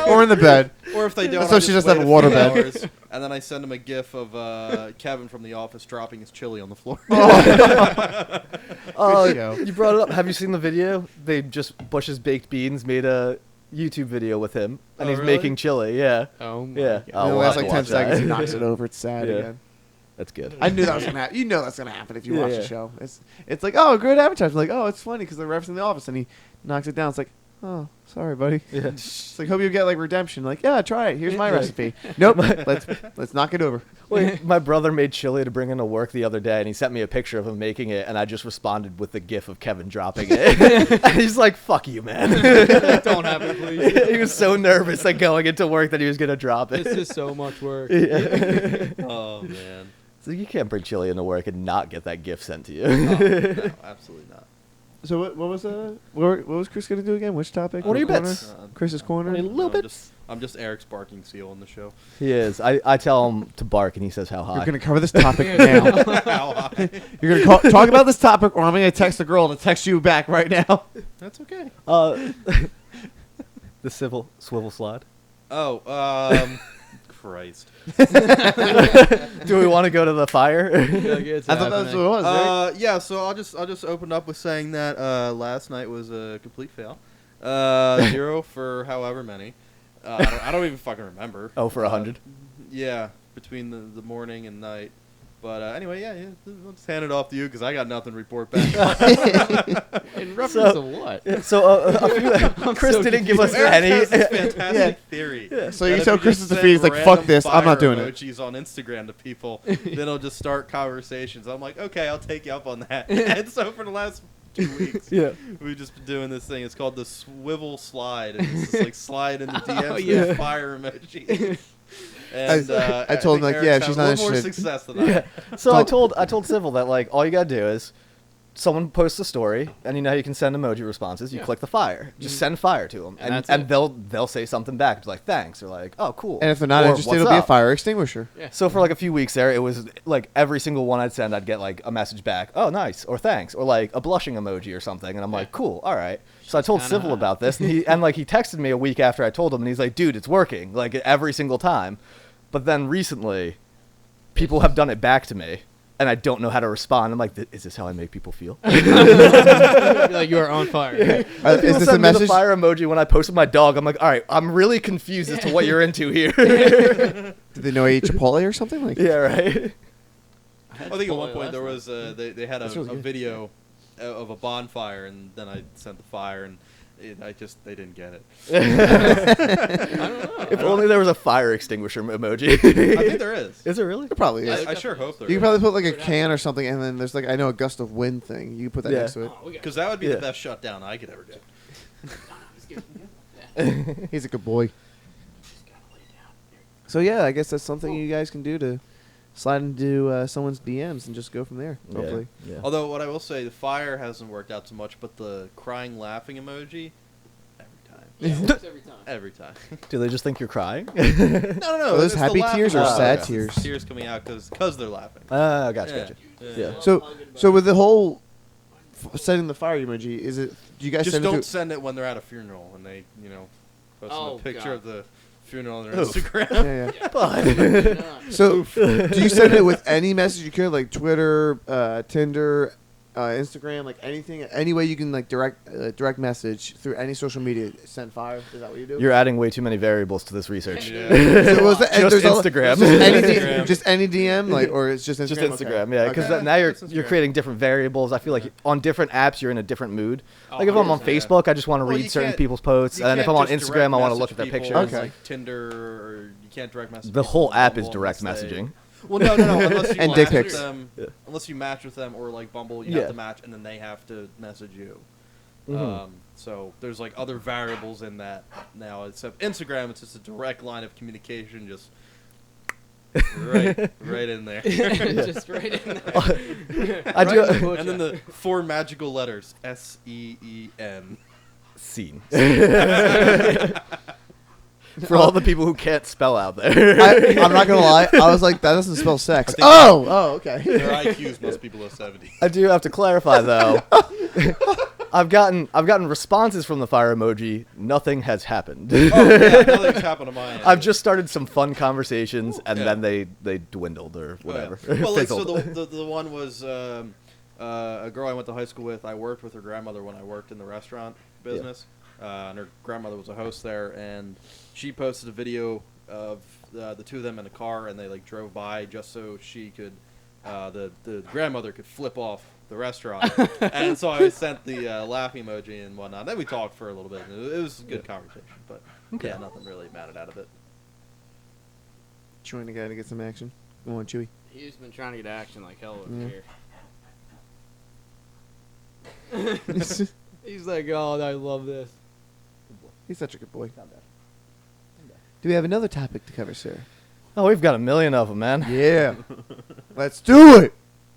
Or in the bed. or if they don't, So I she just wait have a few water bed. hours, and then I send them a gif of Kevin from The Office dropping his chili on the floor. Oh, Good show. you brought it up. Have you seen the video? They just Bush's Baked Beans made a YouTube video with him, and Oh, he's really? making chili. Yeah. Oh my Yeah. God. Oh, In the we'll last have like to 10 watch seconds, he that. knocks it over. It's sad Yeah. again. That's good. I knew that was gonna happen. You know that's gonna happen if you Yeah, watch yeah. the show. It's like, oh, great advertising. Like, oh, it's funny because they're referencing The Office, and he knocks it down. It's like, oh, sorry, buddy. Yeah. It's like, hope you get like redemption. Like, yeah, try it. Here's my recipe. Nope. Let's knock it over. Wait, my brother made chili to bring into work the other day, and he sent me a picture of him making it, and I just responded with the gif of Kevin dropping it. And he's like, "Fuck you, man." Don't have it, please. He was so nervous, like going into work, that he was gonna drop it. This is so much work. Yeah. Oh man, So you can't bring chili into work and not get that gif sent to you. no, absolutely not. So what was what was Chris gonna do again? Which topic? What are your Corner? bets? Chris's corner. I mean, little I'm bits. I'm just Eric's barking seal on the show. He is. I tell him to bark, and he says how high. You're gonna cover this topic now. How high? You're gonna talk about this topic, or I'm gonna text a girl to text you back right now. That's okay. The swivel slide. Oh, Christ. Do we want to go to the fire? I thought that's what it was. Right? Yeah, so I'll just open up with saying that last night was a complete fail. 0 for however many. I don't even fucking remember. Oh, for 100. Yeah, between the morning and night. But anyway, yeah, I'll just hand it off to you because I got nothing to report back. In reference So- to what? So a few, Chris so didn't give us Eric any. has this fantastic Yeah. theory. So that you if tell just Chris is send defeated, he's like, random fuck this, I'm not fire doing it. emojis on Instagram to people, then it'll just start conversations. I'm like, okay, I'll take you up on that. And so for the last 2 weeks, Yeah. we've just been doing this thing. It's called the swivel slide. And it's just like slide in the DMs Oh, with yeah. fire emoji. And I told him, think like, yeah, Eric's she's had a not little more interested. success than I. Yeah. So I told Civil that like all you gotta do is someone posts a story, and you know how you can send emoji responses. You click the fire. Just send fire to them, And that's and it. they'll say something back. It's like thanks, or like oh cool. And if they're not Or, interested, "What's it'll be a up?" fire extinguisher. Yeah. So for like a few weeks there, it was like every single one I'd send, I'd get like a message back, oh nice, or thanks, or like a blushing emoji or something, and I'm like cool, all right. So I told kinda Civil hot. about this, and he texted me a week after I told him, and he's like, dude, it's working, like every single time. But then recently, people have done it back to me. And I don't know how to respond. I'm like, is this how I make people feel? You're like, you are on fire. Is People this a send me the message? fire emoji when I posted my dog. I'm like, all right, I'm really confused as to what you're into here. Did they know I ate Chipotle or something? Like, yeah, right. I think at one Chipotle point last there night. was they had That's a really good. video of a bonfire, and then I sent the fire, and they didn't get it. If only there was a fire extinguisher emoji. I think there is. Is it really? It probably is. I sure hope there You is. could probably put like a can or something, and then there's like I know a gust of wind thing. You put that Yeah. next to it. Oh, we got Because that would be Yeah. the best shutdown I could ever do. He's a good boy. So yeah, I guess that's something you guys can do to slide into someone's DMs and just go from there. Hopefully. Yeah. Although what I will say, the fire hasn't worked out so much, but the crying, laughing emoji, Yeah, it works every time. every time. Do they just think you're crying? No. Are those it's the happy laughing tears or emoji. sad It's tears? Tears coming out because they're laughing. Gotcha. Yeah. So with the whole setting the fire emoji, is it? Do you guys Just send don't it to? send it when they're at a funeral and they, post Oh, a picture God. of the funeral on their Oof. Instagram. Yeah, yeah. So do you send it with any message you could, like Twitter, Tinder, Instagram, like anything, any way you can like direct message through any social media? Send fire. Is that what you do? You're adding way too many variables to this research. Yeah. So was that- and Just there's all- Instagram. just any DM, like, or it's just Instagram. Just Okay. Instagram, yeah, because Okay. now you're It's Instagram. you're creating different variables. I feel like on different apps you're in a different mood. Oh, Like if I'm on 100%. Facebook, I just want to Well, read you certain can't- people's posts, You and then if can't I'm on just Instagram, I want to direct look at their message pictures. people Okay. Like Tinder, or you can't direct message. The people whole on app is Bumble direct unless they- messaging. Well, no, unless you And match dick with pics. them, Yeah. unless you match with them, or like Bumble, you Yeah. have to match, and then they have to message you. Mhm. So there's like other variables in that now. Except Instagram, it's just a direct line of communication, just right in there. Just right in there. I do And then the 4 magical letters: SEEN. scene. For all the people who can't spell out there. I'm not gonna lie. I was like, that doesn't spell sex. think- Oh, okay. Their IQs must be below 70. I do have to clarify though. I've gotten responses from the fire emoji. Nothing has happened. Oh yeah, nothing's happened to mine. I've just started some fun conversations, and Yeah. then they dwindled or whatever. Oh, yeah. Well, like, so Fizzled. the one was a girl I went to high school with. I worked with her grandmother when I worked in the restaurant business, and her grandmother was a host there. And she posted a video of the two of them in a car, and they like drove by just so she could, the grandmother could flip off the restaurant. And so I sent the laughing emoji and whatnot. Then we talked for a little bit. And it was a good conversation, but yeah, nothing really mattered out of it. Trying to get some action. Come on, Chewy. He's been trying to get action like hell over Yeah. here. He's like, oh, I love this. He's such a good boy. Do we have another topic to cover, sir? Oh, we've got a million of them, man. Yeah. Let's do it.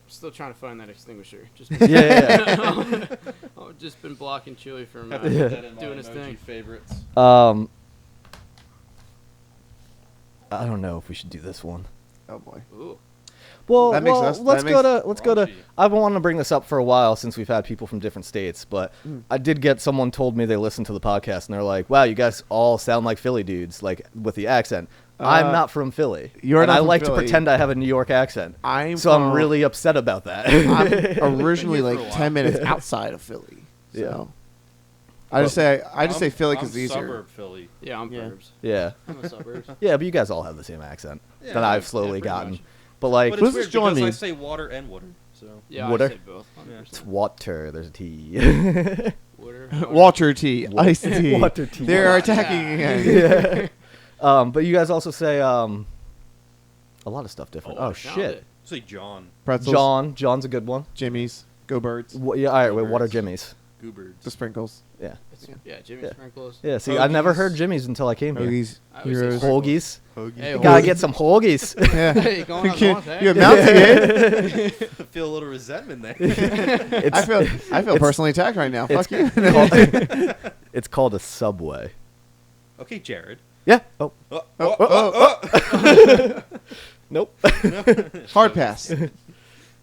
I'm still trying to find that extinguisher. Just Yeah. I've just been blocking Chewy from Have to put that in my doing his emoji thing. favorites. I don't know if we should do this one. Oh boy. Ooh. Well, That makes us- let's that go makes- to let's go to. Raunchy. I've been wanting to bring this up for a while since we've had people from different states, but I did get someone told me they listened to the podcast and they're like, "Wow, you guys all sound like Philly dudes, like with the accent." I'm not from Philly, you're and not I from like Philly. to pretend I have a New York accent. I'm So I'm really upset about that. I'm originally Been here for like a 10 minutes outside of Philly. So. Yeah. I just say Philly because I'm it's easier. Suburb Philly. Yeah, I'm Yeah. burbs. yeah, I'm a suburbs. yeah, but you guys all have the same accent Yeah, that I've slowly pretty gotten. much. But like, But What it's does this weird John because I mean? say water and water. So Yeah, Water? I say both. Yeah. 'It's 100%. water. There's a T. Water. Water tea, iced tea. Water tea. They're attacking Yeah. again. Yeah. But you guys also say a lot of stuff different. Oh, Oh, I found shit. it. say John. Pretzels. John's a good one. Jimmy's. Go Birds. Yeah, all right. Wait, what are Birds. Jimmy's? Goobirds. The sprinkles. Yeah. Yeah, Jimmy Yeah. Sprinkles. Yeah. See, I never Hoagies. heard Jimmy's until I came here. Hoagies. I always say Heroes. Hoagies. Hoagie. Hey, You gotta Hoagies. get some hoagies. Yeah. Hey, going on the wrong thing. You're mounting it. I feel a little resentment there. I feel personally attacked right now. Fuck you. It's called a Subway. Okay, Jared. Yeah. Oh. Nope. Hard pass.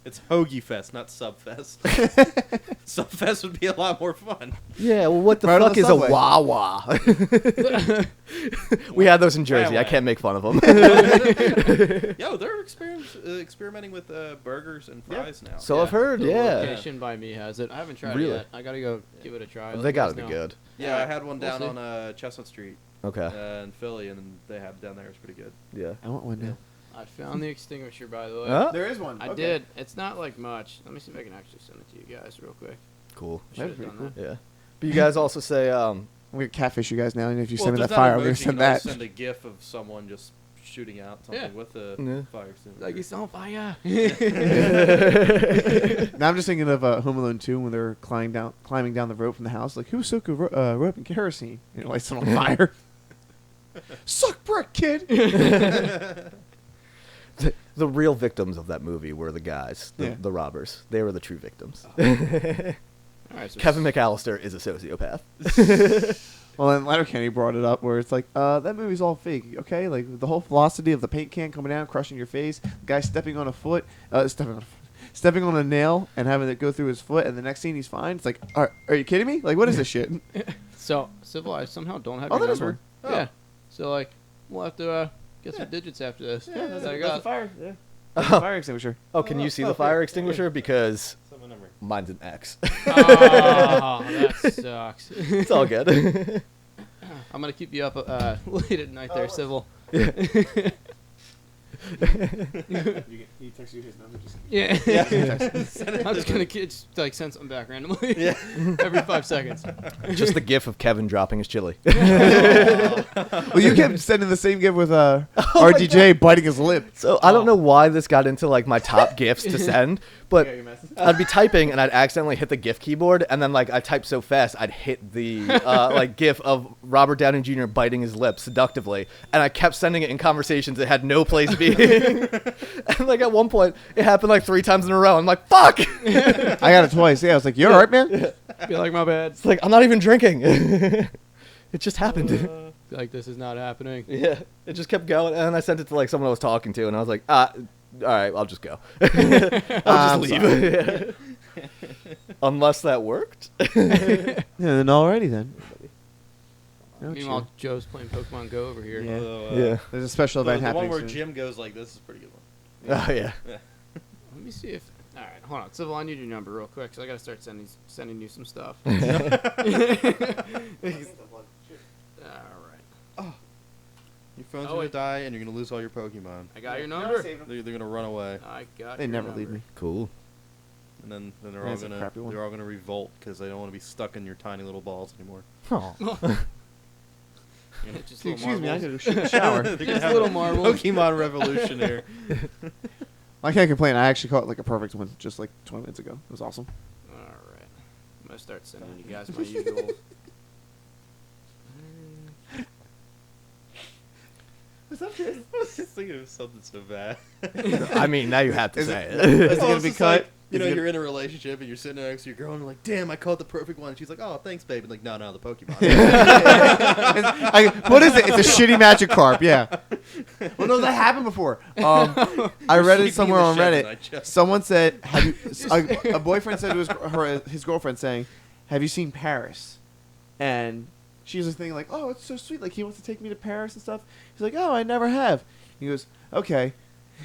It's Hoagie Fest, not Subfest. Subfest would be a lot more fun. Yeah. Well, what the Right on fuck the is subway. a Wawa? We had those in Jersey. I Wah-wah. can't make fun of them. Yo, they're experimenting with burgers and fries now. So I've heard. The Yeah. location by me has it. I haven't tried Really? it yet. I gotta go give it a try. They Let gotta us be know. good. Yeah, I had one We'll down see. on Chestnut Street Okay. in Philly, and they have down there. It's pretty good. Yeah. I want one now. I found the extinguisher, by the way. Huh? There is one. I did. It's not like much. Let me see if I can actually send it to you guys real quick. Cool. I That'd should've be done pretty that. Yeah. But you guys also say I'm gonna catfish you guys now, and if you Well, send me if that there's not fire, an I'm gonna emoji, send you can always that. send a GIF of someone just shooting out something Yeah. with a Yeah. fire extinguisher. Like it's on fire. Now I'm just thinking of Home Alone 2 when they're climbing down the rope from the house. Like, who soak a rope in kerosene? You know, lights it on fire. Suck brick, kid. the real victims of that movie were the guys, Yeah. the robbers. They were the true victims. All right, so Kevin McAllister is a sociopath. Well, then Letterkenny brought it up where it's like, that movie's all fake, okay? Like, the whole velocity of the paint can coming down, crushing your face, the guy stepping on a nail and having it go through his foot, and the next scene he's fine. It's like, are you kidding me? Like, what is this shit? So, Civil, I somehow don't have Oh, your there is number. one. Yeah. So, like, we'll have to get some digits after this. Yeah, that's I a got. fire. Yeah. That's a fire extinguisher. Oh, can you see the fire extinguisher? Because Some number. mine's an X. Oh, that sucks. It's all good. I'm gonna keep you up late at night there, Civil. He texted you his number. Yeah. Send I'm just gonna just like send something back randomly. Yeah. Every 5 seconds. Just the gif of Kevin dropping his chili. Well, you kept sending the same gift with RDJ biting his lip. So I don't know why this got into like my top gifs to send, but I'd be typing and I'd accidentally hit the GIF keyboard, and then like I typed so fast I'd hit the like GIF of Robert Downey Jr. biting his lip seductively, and I kept sending it in conversations it had no place being. And like at one point it happened like 3 times in a row. I'm like, fuck! I got it twice. Yeah, I was like, you all right, man? Be like, my bad. It's like I'm not even drinking. It just happened. Be like, this is not happening. Yeah, it just kept going, and then I sent it to like someone I was talking to, and I was like, all right, I'll just go. I'll just leave. Unless that worked. Yeah, then alrighty then. Oh, Meanwhile, Joe's playing Pokemon Go over here. Yeah. Although, There's a special the event one happening where soon. Jim goes like this is a pretty good one. Oh yeah. Let me see if. All right, hold on. Civil, I need your number real quick, because I gotta start sending you some stuff. All right. Your phone's Oh, gonna wait. die, and you're gonna lose all your Pokemon. I got your number. They're gonna run away, I got. They your never number. leave me. Cool. and then they're all That's a crappy one. gonna revolt because they don't want to be stuck in your tiny little balls anymore. Just little Excuse me, I marbles. gotta go shower. They're gonna Just have little a marbles. Pokemon revolution here. I can't complain. I actually caught like a perfect one just like 20 minutes ago. It was awesome. All right. I'm gonna start sending you guys my usual. I was just thinking of something so bad. I mean, now you have to Is say it- it. Is it gonna it's be just cut? like, you Is know, it gonna- you're in a relationship and you're sitting next to your girl and you're like, damn, I caught the perfect one. And she's like, oh, thanks, babe. And like, no, the Pokemon. What is it? It's a shitty Magikarp. Yeah. Well, no, that happened before. I read it somewhere on Reddit. Someone said, "Have you?" A boyfriend said to his girlfriend, saying, "Have you seen Paris?" And she was thinking like, "Oh, it's so sweet. Like he wants to take me to Paris and stuff." He's like, "Oh, I never have." He goes, "Okay."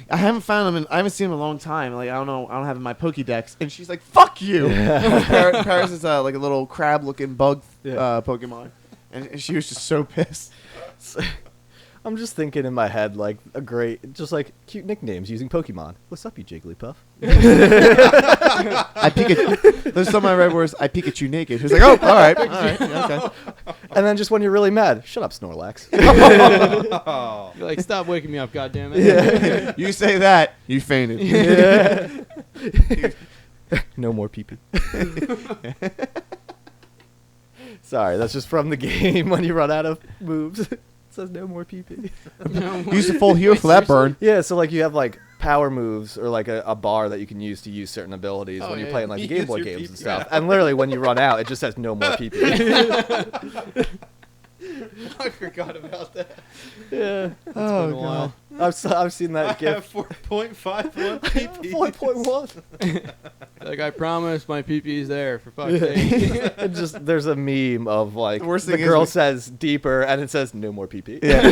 I haven't found him. I haven't seen him in a long time. Like I don't know. I don't have him in my Pokédex. And she's like, "Fuck you." Paris is like a little crab-looking bug Pokemon, and she was just so pissed. I'm just thinking in my head like just like cute nicknames using Pokemon. What's up, you Jigglypuff? I Pikachu. There's some I read where it's, I Pikachu naked. She's like, "Oh, all right, yeah, okay." And then just when you're really mad, shut up, Snorlax. Oh. You're like, stop waking me up, goddammit. You say that, you fainted. No more pee-pee. Sorry, that's just from the game when you run out of moves. It says no more PP. Use the full heal for that burn. Yeah, so like you have like power moves or like a bar that you can use to use certain abilities when you're playing like the Game Boy games and stuff. And literally when you run out, it just says no more PP. I forgot about that. Yeah. Oh god. I've seen that I GIF. have 4.51 PP. 4.1. Like, I promise my PP is there, for fuck's sake. And just there's a meme of like Worst the thing is girl we- says deeper and it says no more PP. Yeah.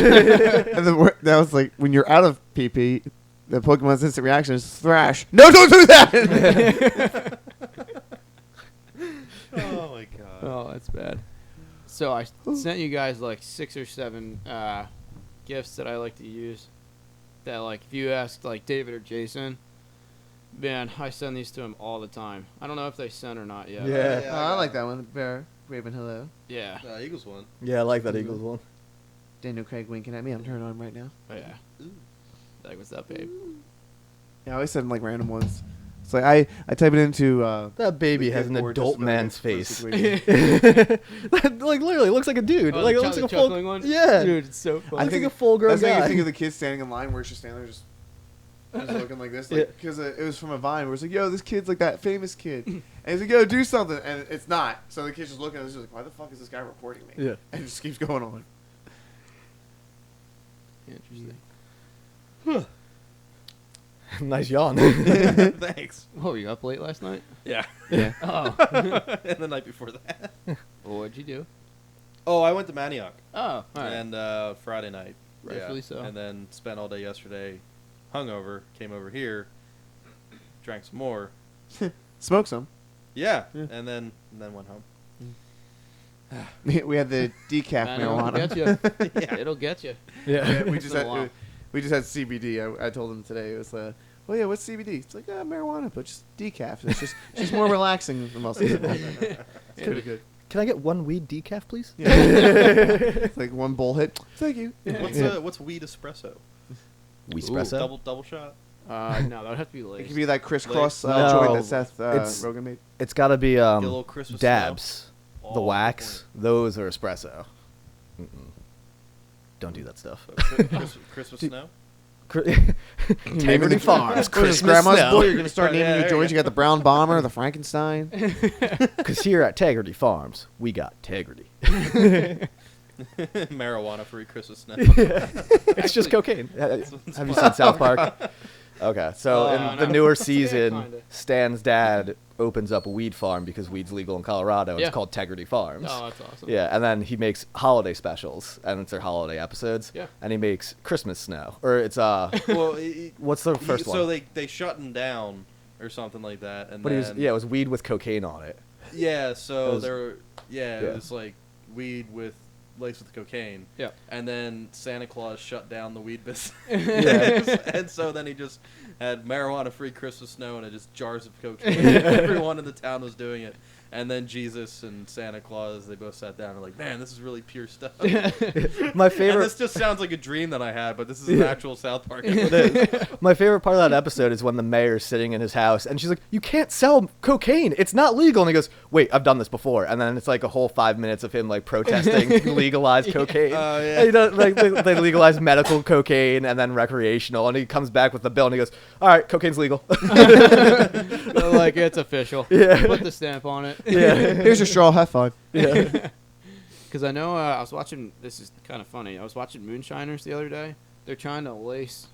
And that was like when you're out of PP, the Pokemon's instant reaction is thrash. No, don't do that. Oh my god. Oh, that's bad. So I sent you guys like 6 or 7 gifts that I like to use. That like if you asked like David or Jason, man, I send these to him all the time. I don't know if they sent or not yet. Yeah. Yeah, I like that one. Bear, Raven, hello. Yeah. Eagles won. Yeah, I like that Eagles one. Daniel Craig winking at me. I'm turning on right now. Oh, yeah. Like, what's up, babe? Yeah, I always send like random ones. It's like I type it into. That baby the has an gift board just adult about man's like face. situation. Like literally looks like a dude. Oh, like it the looks like a chuckling full one? Yeah. Dude, it's so funny. I think a full grown That's like you guy. think of the kid standing in line where it's just standing there just looking like this, Yeah. like because it was from a Vine where it's like, yo, this kid's like that famous kid, and he's like, yo, do something, and it's not. So the kid's just looking, and it's just like, why the fuck is this guy recording me? Yeah. And it just keeps going on. Interesting. Nice yawn. Thanks. Oh, you up late last night? Yeah. Yeah. Oh. And the night before that. Well, what'd you do? Oh, I went to Manioc. Oh, all right. And Friday night. Rightfully so. And then spent all day yesterday hungover. Came over here, drank some more. Smoke some. Yeah. Yeah. And then went home. We had the decaf Man, it'll marijuana. get you. Yeah. It'll get you. Yeah, we It's just been had a while. we just had CBD. I told him today it was well, yeah, what's CBD? It's like marijuana, but just decaf. It's just more relaxing than most of it. It's pretty good. Can I get one weed decaf, please? It's like one bowl hit. Thank you. What's weed espresso? We Ooh. espresso. Double shot. No, that would have to be It late. could be that crisscross No, joint that Seth it's- Rogen made. It's got to be Get a little Christmas dabs. snow. The Oh, wax. Those are espresso. Mm-mm. Don't do that stuff. Christmas snow. Integrity Farms. What is this, Christmas grandma's snow. boy? You're gonna start Yeah, naming there your you joints. You got the Brown Bomber, the Frankenstein. Because here at Integrity Farms, we got integrity. Marijuana free Christmas snow. It's just cocaine. Have you seen South Park? Okay, so in no. the newer Yeah, season, kinda. Stan's dad opens up a weed farm because weed's legal in Colorado. And Yeah. It's called Integrity Farms. Oh, that's awesome. Yeah, and then he makes holiday specials, and it's their holiday episodes. Yeah. And he makes Christmas snow, or it's Well, what's the first one? So they shut him down or something like that, and But then it was weed with cocaine on it. yeah. So It was- there were yeah. it was like weed with laced with cocaine. Yeah. And then Santa Claus shut down the weed business. Yeah. And so then he just had marijuana free Christmas snow and just jars of cocaine. Everyone in the town was doing it. And then Jesus and Santa Claus, they both sat down and were like, man, this is really pure stuff. My And favorite. this just sounds like a dream that I had, but this is an actual South Park episode. My favorite part of that episode is when the mayor's sitting in his house and she's like, "You can't sell cocaine. It's not legal." And he goes, "Wait, I've done this before." And then it's like a whole 5 minutes of him like protesting legalized cocaine. Oh, yeah. And he does, like they legalize medical cocaine and then recreational. And he comes back with the bill and he goes, "All right, cocaine's legal." They're like, it's official. Yeah. Put the stamp on it. Yeah. Here's your straw. Have fun. Yeah. Because I know I was watching, this is kind of funny. I was watching Moonshiners the other day. They're trying to lace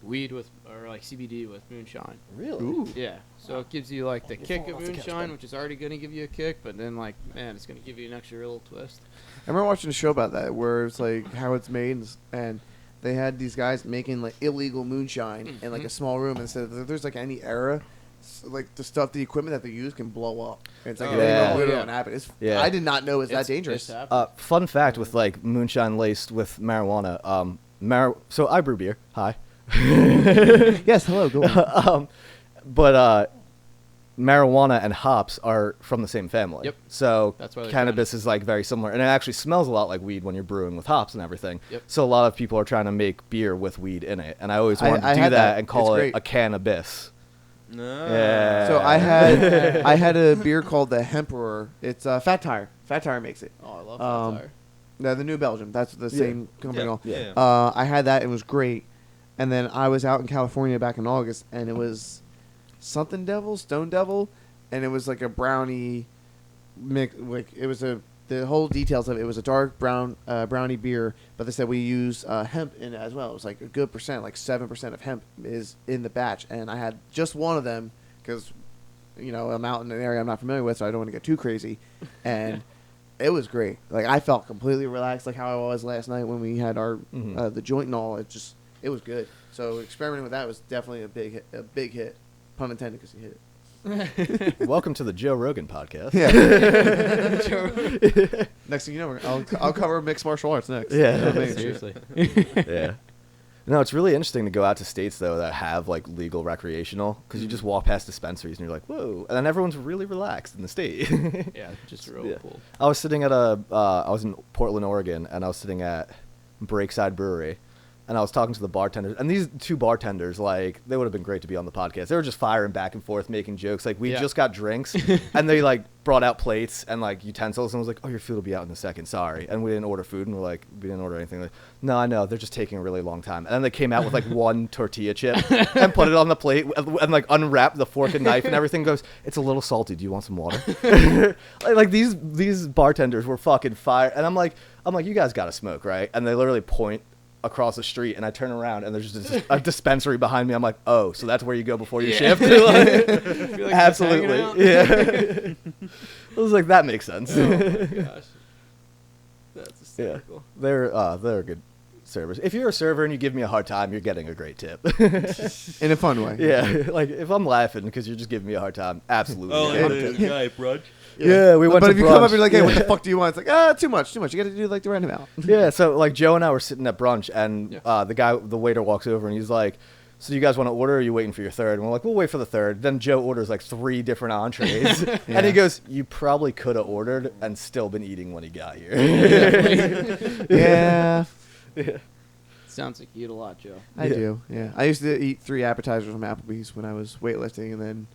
weed with, or like CBD with moonshine. Really? Yeah. So it gives you like the kick of off the couch, moonshine, bud. which is already going to give you a kick, but then like, man, it's going to give you an extra little twist. I remember watching a show about that where it's like how it's made, and they had these guys making like illegal moonshine in like a small room, and said if there's like any error, like the stuff, the equipment that they use can blow up. And it's like Oh, illegal, yeah. literally Yeah. won't happen. It's, Yeah. I did not know it's that It's dangerous. happening. Fun fact with like moonshine laced with marijuana. So I brew beer. Hi. Yes, hello, go on. But marijuana and hops are from the same family. Yep. So That's why they're cannabis is like very similar, and it actually smells a lot like weed when you're brewing with hops and everything. Yep. So a lot of people are trying to make beer with weed in it, and I always I- wanted I to do had that that. and call It's it great. a cannabis. No. Yeah. So I had a beer called the Hemperor. It's Fat Tire. Fat Tire makes it. Oh, I love Um, Fire. No, the New Belgium. That's the same company. Yeah. all. Yeah. I had that. It was great. And then I was out in California back in August, and it was something devil, Stone Devil, and it was like a brownie mix. Like it was the whole details of it was a dark brown brownie beer, but they said we use hemp in it as well. It was like a good percent, like 7% of hemp is in the batch, and I had just one of them because I'm out in an area I'm not familiar with, so I don't want to get too crazy, and. It was great. Like I felt completely relaxed, like how I was last night when we had our the joint and all. It was good. So experimenting with that was definitely a big hit, pun intended, because he hit it. Welcome to the Joe Rogan podcast. Yeah. Next thing you know, I'll cover mixed martial arts next. Yeah. Seriously. Yeah. No, it's really interesting to go out to states though that have like legal recreational because you just walk past dispensaries and you're like, whoa, and then everyone's really relaxed in the state. Yeah, just real Yeah. cool. I was sitting at I was in Portland, Oregon, and I was sitting at Breakside Brewery, and I was talking to the bartenders, and these two bartenders, like, they would have been great to be on the podcast. They were just firing back and forth, making jokes. Like, we just got drinks, and they, like, brought out plates and, like, utensils, and was like, oh, your food will be out in a second, sorry. And we didn't order food, and we're like, we didn't order anything. Like, no, I know, they're just taking a really long time. And then they came out with, like, one tortilla chip and put it on the plate and, like, unwrapped the fork and knife and everything. Goes, it's a little salty. Do you want some water? like, these bartenders were fucking fire. And I'm like, you guys got to smoke, right? And they literally point across the street, and I turn around, and there's just a dispensary behind me. I'm like, oh, so that's where you go before your shift? Like Absolutely. Yeah. I was like, that makes sense. Oh my gosh. That's hysterical. They're good servers. If you're a server and you give me a hard time, you're getting a great tip. In a fun way. Yeah, like if I'm laughing because you're just giving me a hard time, absolutely. Oh, yeah. the guy brunch. Yeah, we went But to if you come up brunch. and you're like, hey, what the fuck do you want? It's like, too much. You got to do like the right amount. Yeah, so like Joe and I were sitting at brunch, and the waiter walks over and he's like, so you guys want to order, or are you waiting for your third? And we're like, we'll wait for the third. Then Joe orders like 3 different entrees. And he goes, you probably could have ordered and still been eating when he got here. Yeah. Sounds like you eat a lot, Joe. I do, yeah. I used to eat 3 appetizers from Applebee's when I was weightlifting, and then,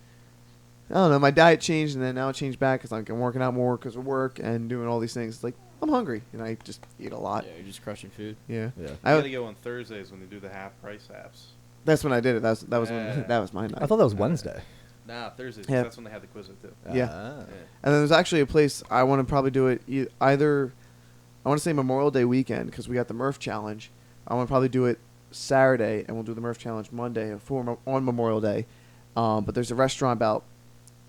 I don't know, my diet changed, and then now it changed back because I'm working out more because of work and doing all these things. It's like, I'm hungry, and I just eat a lot. Yeah, you're just crushing food. Yeah. Yeah. I I, gotta go on Thursdays when they do the half price apps. that's when I did it. That was Yeah. when, that was my night. I thought that was Wednesday. Nah, Thursdays. 'cause Yeah. That's when they have the quiz too. Yeah. Ah. And then there's actually a place I want to probably do it either, I want to say Memorial Day weekend because we got the Murph Challenge. I want to probably do it Saturday, and we'll do the Murph Challenge Monday on Memorial Day. But there's a restaurant about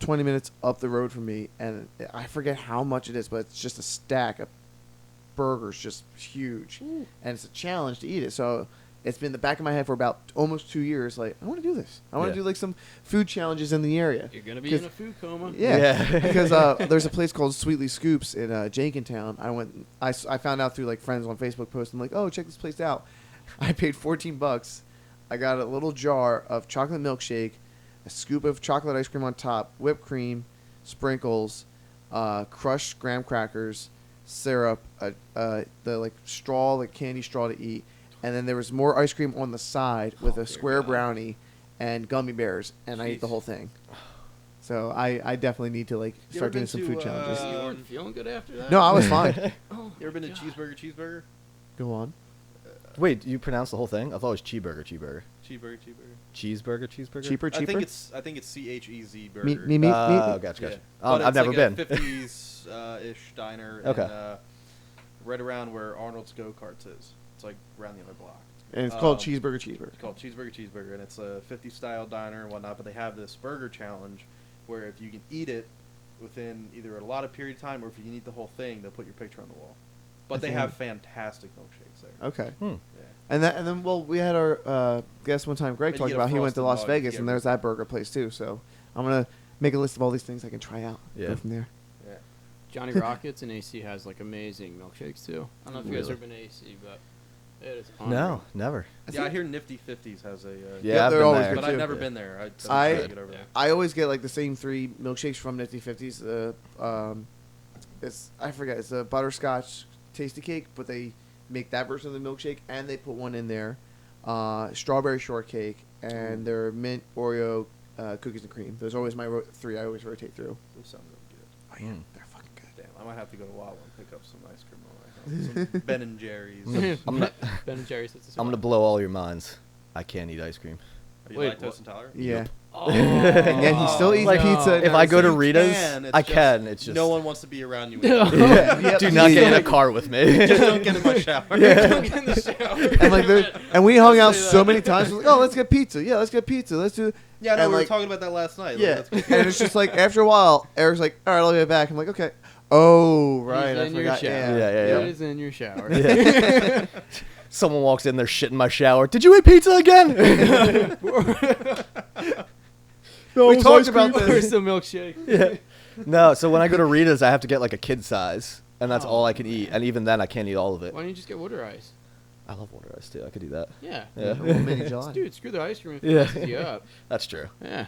20 minutes up the road from me, and I forget how much it is, but it's just a stack of burgers, just huge. And it's a challenge to eat it. So it's been in the back of my head for about almost 2 years. Like, I want to do this. I want to Yeah. do like some food challenges in the area. You're gonna be 'Cause- in a food coma. Yeah, Yeah. because there's a place called Sweetly Scoops in Jenkintown. I found out through like friends on Facebook posting like, oh, check this place out. I paid $14. I got a little jar of chocolate milkshake, a scoop of chocolate ice cream on top, whipped cream, sprinkles, crushed graham crackers, syrup, the like straw, like candy straw to eat, and then there was more ice cream on the side with a square brownie and gummy bears, and I ate the whole thing. So I definitely need to like You start ever doing been some to, food challenges. You weren't feeling good after that? No, I was fine. Oh, You ever been to God. Cheeseburger? Go on. Wait, you pronounced the whole thing? I thought it was cheeseburger. Cheeseburger. Cheeser? Cheaper. I think it's CHEZ burger. Me. Oh, gotcha. Yeah. Oh, But I've it's never like been. a 50s ish diner. Okay. And, right around where Arnold's Go Karts is. It's like around the other block. And it's called Um, Cheeseburger. It's called Cheeseburger, and it's a 50 style diner and whatnot. But they have this burger challenge where if you can eat it within either a lot of period of time or if you can eat the whole thing, they'll put your picture on the wall. But they have fantastic milkshakes there. Okay. Hmm. Yeah. And then we had our guest one time. Greg And you talked get a about he went to frosted Las mug, Vegas, you and get there's that burger place too. So I'm gonna make a list of all these things I can try out. Yeah. Go from there. Yeah. Johnny Rockets and AC has like amazing milkshakes too. I don't know if you guys Really? have been to AC, but it is. No, unreal. never. Yeah, I hear Nifty 50s has a. Yeah, I've they're been always there. good But I've too. never Yeah. been there. I'm I- trying to get over there. I always get like the same 3 milkshakes from Nifty 50s. It's I forget. It's a butterscotch tasty cake, but they make that version of the milkshake, and they put one in there, strawberry shortcake, and their mint Oreo cookies and cream. Those are always my 3 I always rotate through. Those sound really good. Oh yeah, they're fucking good. Damn, I might have to go to Wawa and pick up some ice cream on my house. Some Ben and Jerry's. I'm not. Ben and Jerry's. That's I'm gonna blow all your minds. I can't eat ice cream. Are you Wait, lactose what? intolerant? Yeah. Oh. And yet he still eats Like, pizza. if I go to You Rita's, can, it's I just can. It's just no one wants to be around you. Yeah. Do not get in a car with me. Just don't get in my shower. Don't get in the shower. And like, and we hung out so many times. We're like, oh, let's get pizza. Yeah, let's get pizza. Let's do. Yeah, no, And, we were like, talking about that last night. Yeah, Like, that's and it's just like after a while, Eric's like, all right, I'll get back. I'm like, okay. Oh, right, He's I in your forgot. shower. Yeah. It is in your shower. Yeah. Someone walks in, they're shitting my shower. Did you eat pizza again? We talked about Where's this. the milkshake? Yeah. No, so when I go to Rita's, I have to get like a kid size, and that's all I can eat. And even then, I can't eat all of it. Why don't you just get water ice? I love water ice too. I could do that. Yeah. Yeah, Mini July. Dude, screw the ice cream if Yeah. it messes you up. that's true. Yeah.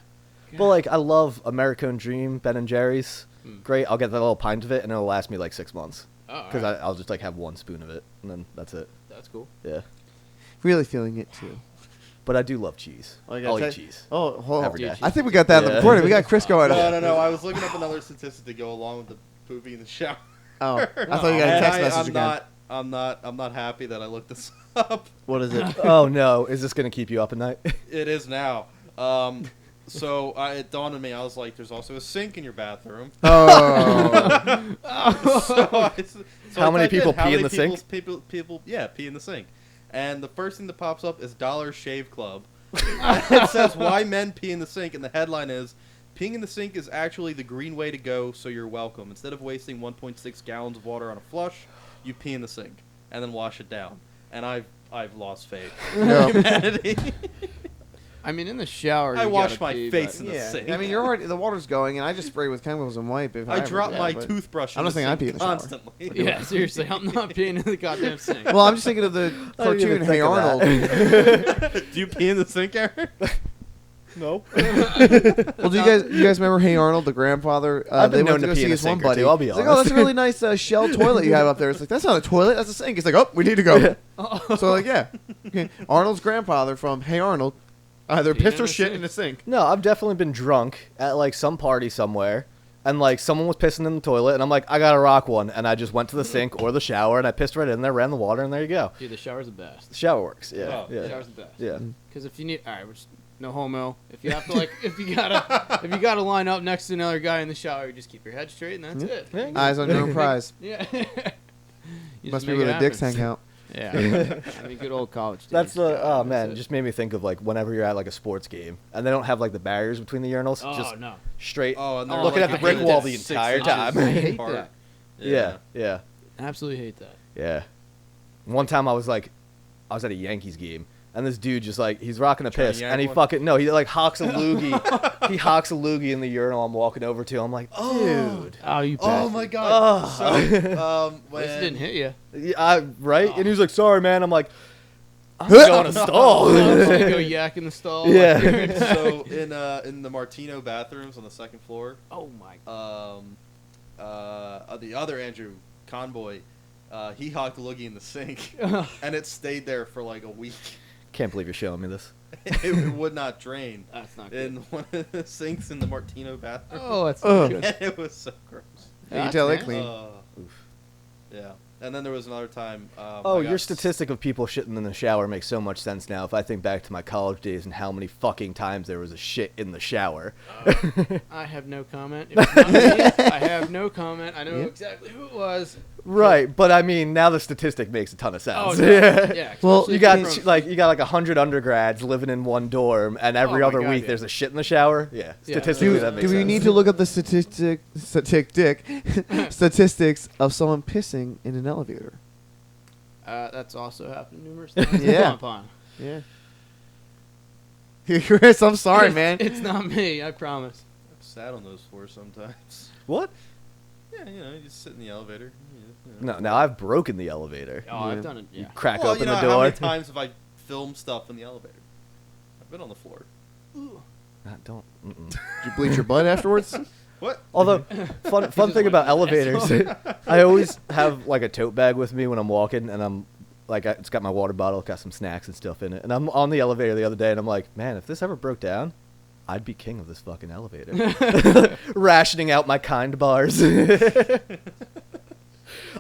But like, I love American Dream, Ben and Jerry's. Mm. Great. I'll get that little pint of it, and it'll last me like 6 months. Oh, Because alright. I'll just like have 1 spoon of it, and then that's it. That's cool. Yeah. Really feeling it too. But I do love cheese. Like I I'll said- eat cheese. Oh, hold on. Every day. I think we got that in the Yeah. recording. We got Chris going. no. I was looking up another statistic to go along with the pooping in the shower. Oh, I thought you got a And text message again. I'm not happy that I looked this up. What is it? Oh no, is this gonna keep you up at night? It is now. So it dawned on me. I was like, "There's also a sink in your bathroom." Oh. So How I many typed in, people how pee in many the sink? People, pee in the sink. And the first thing that pops up is Dollar Shave Club. It says why men pee in the sink, and the headline is, "Peeing in the sink is actually the green way to go, so you're welcome. Instead of wasting 1.6 gallons of water on a flush, you pee in the sink and then wash it down." And I've lost faith in No. humanity. I mean, in the shower, I you wash gotta my pee, face but- in the sink. I mean, you're already, the water's going, and I just spray with chemicals and wipe. If I I ever drop do, my but- toothbrush in I don't the think I sink pee in the shower. constantly. Yeah, seriously, I'm not peeing in the goddamn sink. Well, I'm just thinking of the I didn't even cartoon Hey think of Arnold. that. Do you pee in the sink, Eric? No. Well, do you guys remember Hey Arnold, the grandfather? I've been they known went to to go pee see in a his one sink or buddy. two, I'll be He's like, honest. "Oh, that's a really nice shell toilet you have up there." It's like, "That's not a toilet, that's a sink." He's like, "Oh, we need to go." So like, yeah, okay. Arnold's grandfather from Hey Arnold either Peeing pissed in or a shit sink. in the sink. No, I've definitely been drunk at like some party somewhere, and like someone was pissing in the toilet, and I'm like, I gotta rock one, and I just went to the sink or the shower, and I pissed right in there, ran the water, and there you go. Dude, the shower's the best. The shower works. Yeah, Oh, The yeah, shower's the best. yeah. Because if you need, all right, we're just, no homo. If you have to like, if you gotta line up next to another guy in the shower, you just keep your head straight, and that's Yeah. it. Yeah. Eyes on your own prize. Yeah. You Must just be make where it the dicks happen. hang out. Yeah. I mean, good old college days. That's the God, oh that's man, it. it just made me think of like whenever you're at like a sports game and they don't have like the barriers between the urinals, Oh just no. straight. Oh, and they're Looking like at the brick a wall good the 6 entire inches time. I hate apart. that. Yeah. Absolutely hate that. Yeah. One time I was at a Yankees game, and this dude just like he's rocking a Trying to piss, yank and he one? fucking no, he like hawks a loogie. He hawks a loogie in the urinal I'm walking over to. I'm like, dude. Oh, you. Oh bastard. my god. So, At least it when didn't hit you. Yeah, right? Oh. And he was like, sorry, man. I'm like, I'm going to stall. I'm just gonna go yak in the stall. Yeah. so in the Martino bathrooms on the second floor, Oh my. the other Andrew Conboy, he hocked a loogie in the sink, and it stayed there for like a week. Can't believe you're showing me this. It would not drain That's not good. in one of the sinks in the Martino bathroom. Oh, that's Ugh. not good. And it was so gross. You can tell they clean. Yeah. And then there was another time. Oh, your statistic of people shitting in the shower makes so much sense now. If I think back to my college days and how many fucking times there was a shit in the shower. I have no comment. If it's not me, I have no comment. I know Yeah. exactly who it was. Right, but I mean, now the statistic makes a ton of Oh, sense. no. Yeah. Yeah. Well, especially You got from- like 100 undergrads living in one dorm, and every Oh my other God, week yeah. there's a shit in the shower. Yeah, Yeah. statistically that makes Do we sense. need to look up the statistics of someone pissing in an elevator? That's also happened numerous times. Yeah. Upon. Yeah. Chris, I'm sorry, man. It's not me. I promise. I've sat on those floors sometimes. What? Yeah, you just sit in the elevator. You know. No, now I've broken the elevator. Oh, I've done it. You Yeah. crack Well, open you know, the how door. many times have I filmed stuff in the elevator? I've been on the floor. Don't. Mm-mm. Did you bleach your butt afterwards? What? Although, fun just thing went, about "Asshole." elevators, I always have like a tote bag with me when I'm walking, and I'm like, it's got my water bottle, got some snacks and stuff in it, and I'm on the elevator the other day, and I'm like, man, if this ever broke down, I'd be king of this fucking elevator. Rationing out my kind bars.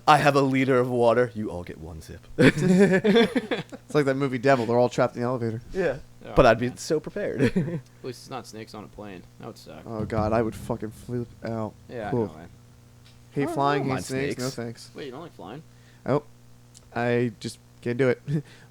I have a liter of water. You all get 1 zip. It's like that movie Devil. They're all trapped in the elevator. Yeah. Oh, But I'd be man. so prepared. At least it's not snakes on a plane. That would suck. Oh god, I would fucking flip out. Yeah, Cool. I know, man. Hate Oh, flying, I don't hate mind snakes. No snakes. thanks. Wait, you don't like flying? Oh, I just can't do it.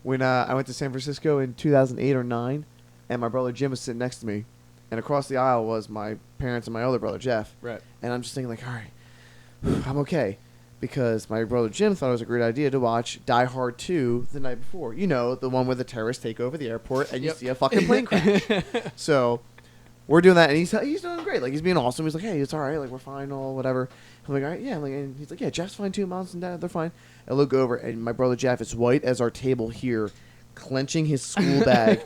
When I went to San Francisco in 2008 or 9, and my brother Jim was sitting next to me, and across the aisle was my parents and my other brother Jeff. Right. And I'm just thinking like, all right, I'm okay. Because my brother Jim thought it was a great idea to watch Die Hard 2 the night before. You know, the one where the terrorists take over the airport and you Yep. see a fucking plane crash. So we're doing that, and he's doing great. Like, he's being awesome. He's like, hey, it's all right. Like, we're fine, all whatever. I'm like, all right, yeah. I'm like, and he's like, yeah, Jeff's fine too. Mom's and Dad, they're fine. I look over, and my brother Jeff is white as our table here, clenching his school bag,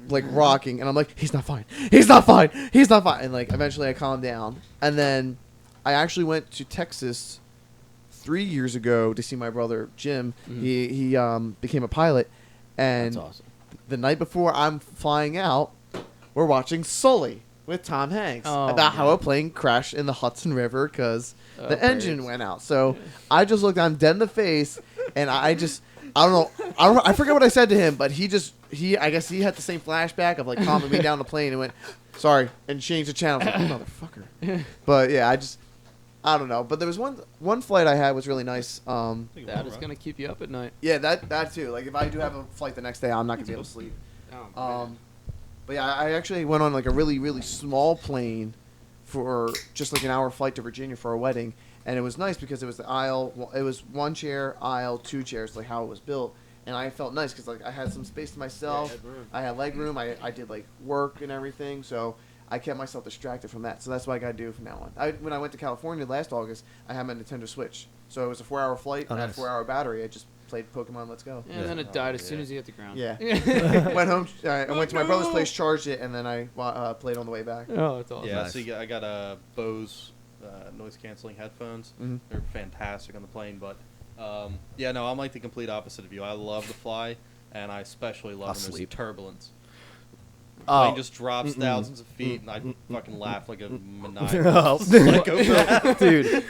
like rocking. And I'm like, he's not fine. He's not fine. He's not fine. And like, eventually I calmed down. And then I actually went to Texas 3 years ago to see my brother Jim. Mhm. He became a pilot, and That's awesome. the night before I'm flying out, we're watching Sully with Tom Hanks Oh, about how man. a plane crashed in the Hudson River because Oh, the engine birds. went out. So I just looked at him dead in the face, and I don't know, I forget what I said to him, but I guess he had the same flashback of like calming me down the plane and went, sorry, and changed the channel. I was like, motherfucker. But yeah, I don't know. But there was one flight I had was really nice. That is gonna keep you up at night. Yeah, that too. Like if I do have a flight the next day, I'm not gonna be able to sleep. Oh, man. But yeah, I actually went on like a really, really small plane for just like an hour flight to Virginia for a wedding, and it was nice because it was the aisle. It was 1 chair, aisle, 2 chairs, like how it was built, and I felt nice because like I had some space to myself. Yeah, room. I had leg room. I did like work and everything, so I kept myself distracted from that. So that's what I got to do from now on. When I went to California last August, I had my Nintendo Switch, so it was a 4-hour flight. Oh, I had a nice. 4-hour battery. I just played Pokemon Let's Go. And then it died as soon as you hit the ground. Yeah. Went home. I went to my brother's place, charged it, and then I played on the way back. Oh, that's awesome. Yeah, Nice. so I got a Bose noise canceling headphones. Mhm. They're fantastic on the plane, but yeah, no, I'm like the complete opposite of you. I love to fly, and I especially love I'll when there's sleep. turbulence. Oh. Plane just drops thousands of feet, and I fucking laugh like a maniacal Oh. psychopath. Dude,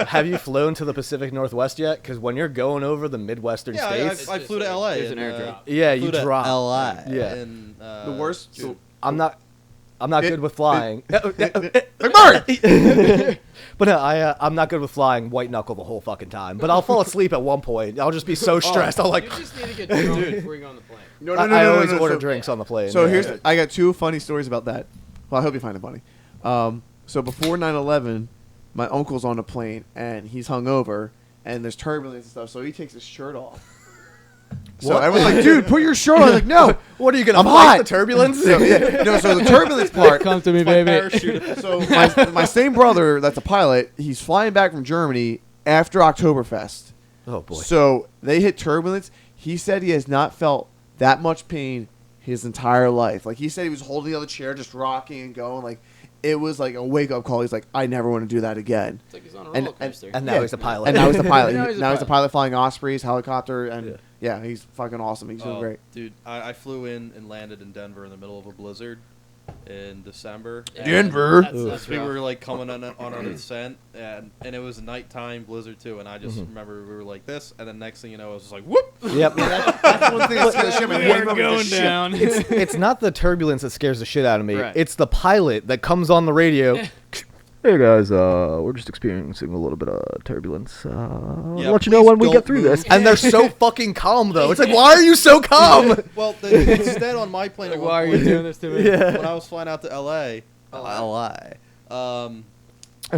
have you flown to the Pacific Northwest yet? Because when you're going over the Midwestern Yeah, states, I flew to LA. There's an and, airdrop. yeah, flew you to drop. LA. Yeah. And, The worst. dude, I'm not good with flying. But no, I'm not good with flying white knuckle the whole fucking time. But I'll fall asleep at one point. I'll just be so stressed. I'll You like. just need to get drunk before you go on the plane. No, I always order drinks on the plane. So yeah. I got 2 funny stories about that. Well, I hope you find it funny. So before 9/11, my uncle's on a plane and he's hungover and there's turbulence and stuff. So he takes his shirt off. So What? everyone's like, "Dude, put your shirt on." I'm like, "No." What are you gonna I'm fight hot. the turbulence? So, yeah, no. So the turbulence part. Come to me, my baby. parachute. So my same brother, that's a pilot, he's flying back from Germany after Oktoberfest. Oh boy. So they hit turbulence. He said he has not felt that much pain his entire life. Like he said, he was holding the other chair, just rocking and going. Like it was like a wake up call. He's like, I never want to do that again. It's like he's on a And- roller coaster. And now Yeah. he's a pilot. And now he's the pilot. Now now he's he's a the pilot flying Ospreys, helicopter, and Yeah. yeah, he's fucking awesome. He's doing Oh, great. Dude, I flew in and landed in Denver in the middle of a blizzard in December. and Denver? That's we rough. were like coming on our descent, and it was a nighttime blizzard too. And I just remember we were like this, and then next thing you know, it was just like whoop. Yep. That's one thing that scares the shit. We are going down. It's not the turbulence that scares the shit out of me. Right. It's the pilot that comes on the radio. Hey guys, we're just experiencing a little bit of turbulence. Yeah, I'll let you know please when we don't get through move. this. And they're so fucking calm though. It's like, why are you so calm? Well, instead on my plane, Like, at one why are you point, doing this to me? Yeah. when I was flying out to LA, I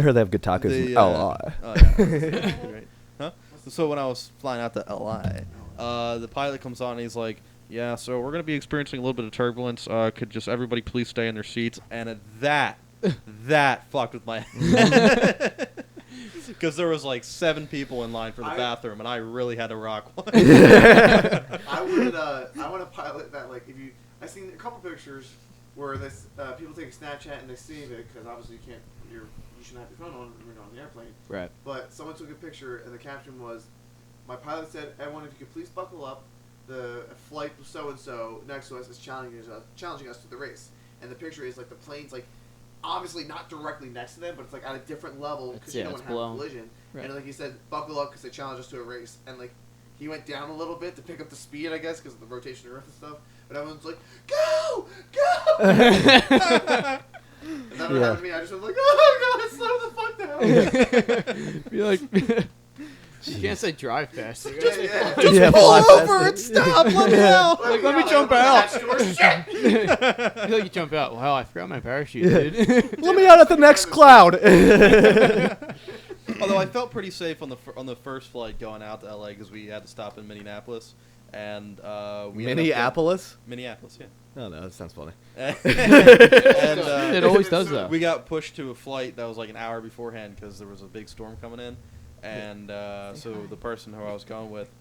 heard they have good tacos the, in uh, LA. oh, yeah. Right. Huh? So when I was flying out to LA, the pilot comes on and he's like, "Yeah, so we're gonna be experiencing a little bit of turbulence. Could just everybody please stay in their seats?" And at that fucked with my head. Because there was like 7 people in line for the bathroom, and I really had to rock one. I want to pilot that. Like, if you, I seen a couple pictures where this people take a Snapchat and they save it because obviously you shouldn't have your phone on when you're on the airplane. Right. But someone took a picture and the caption was, "My pilot said, everyone, if you could please buckle up. The flight so and so next to us is challenging us to the race." and the picture is like the plane's like obviously not directly next to them, but it's like at a different level because you don't want to have a collision. Right. And like he said, buckle up because they challenged us to a race, and like he went down a little bit to pick up the speed, I guess, because of the rotation of the Earth and stuff. But everyone's like, go, go. And then when it happened to me, I just went like, oh god, slow the fuck down. Be like, you can't say drive faster. Just pull over and stop. Let me out. Like, let me jump out. I feel like you jump out. Wow, I forgot my parachute, dude. Let me out at the next cloud. Although I felt pretty safe on the first flight going out to LA because we had to stop in Minneapolis, and we Minneapolis? Minneapolis, yeah. Oh, no, that sounds funny. And It always does that. we got pushed to a flight that was like an hour beforehand because there was a big storm coming in, and so the person who I was going with,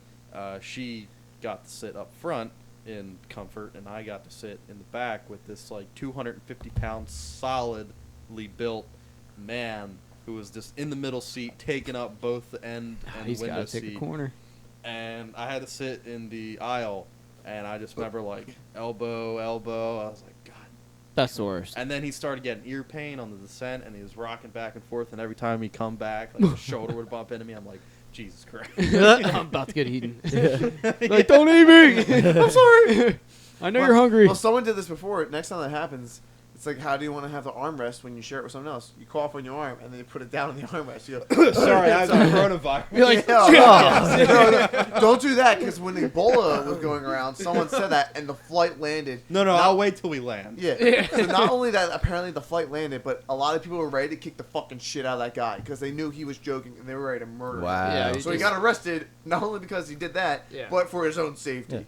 she got to sit up front in comfort, and I got to sit in the back with this like 250-pound solidly built man who was just in the middle seat, taking up both the end and He's window gotta take seat. a corner. And I had to sit in the aisle, and I just remember like elbow. I was like, God. That's the worst. And then he started getting ear pain on the descent, and he was rocking back and forth. And every time he'd come back, like his shoulder would bump into me. I'm like, Jesus Christ. I'm about to get eaten. Like, don't eat me. I'm sorry. I know you're hungry. Well, someone did this before. Next time that happens, it's like, how do you want to have the armrest when you share it with someone else? You cough on your arm, and then you put it down on the armrest. You go, Sorry, I have coronavirus. You're like, no, don't do that, because when Ebola was going around, someone said that, and the flight landed. No, I'll wait till we land. Yeah. So not only that, apparently the flight landed, but a lot of people were ready to kick the fucking shit out of that guy because they knew he was joking and they were ready to murder him. Wow. Yeah, So he got arrested not only because he did that, but for his own safety. Yeah.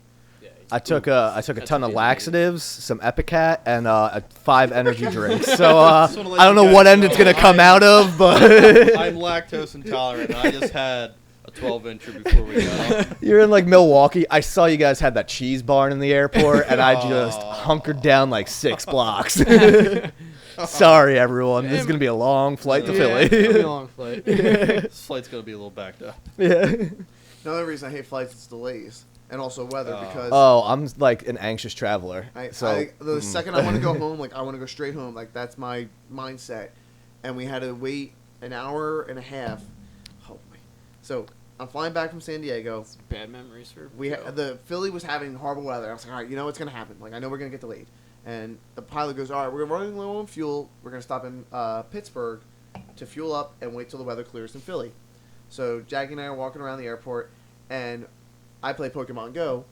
I took a ton of laxatives, some Epicat, and 5 energy drinks. So I don't know what end it's gonna come out of, but I'm lactose intolerant. And I just had a 12-incher before we got. You're in like Milwaukee. I saw you guys had that cheese barn in the airport, and I just hunkered down like 6 blocks. Sorry, everyone. This is gonna be a long flight to Philly. It's gonna be a long flight. This flight's gonna be a little backed up. Yeah. Another reason I hate flights is delays and also weather because I'm like an anxious traveler. The second I want to go home, like I want to go straight home, like that's my mindset. And we had to wait an hour and a half. Oh my! So I'm flying back from San Diego. Bad memories for The Philly was having horrible weather. I was like, all right, you know what's gonna happen? Like I know we're gonna get delayed. And the pilot goes, all right, we're running low on fuel. We're gonna stop in Pittsburgh to fuel up and wait till the weather clears in Philly. So Jackie and I are walking around the airport, and I play Pokemon Go.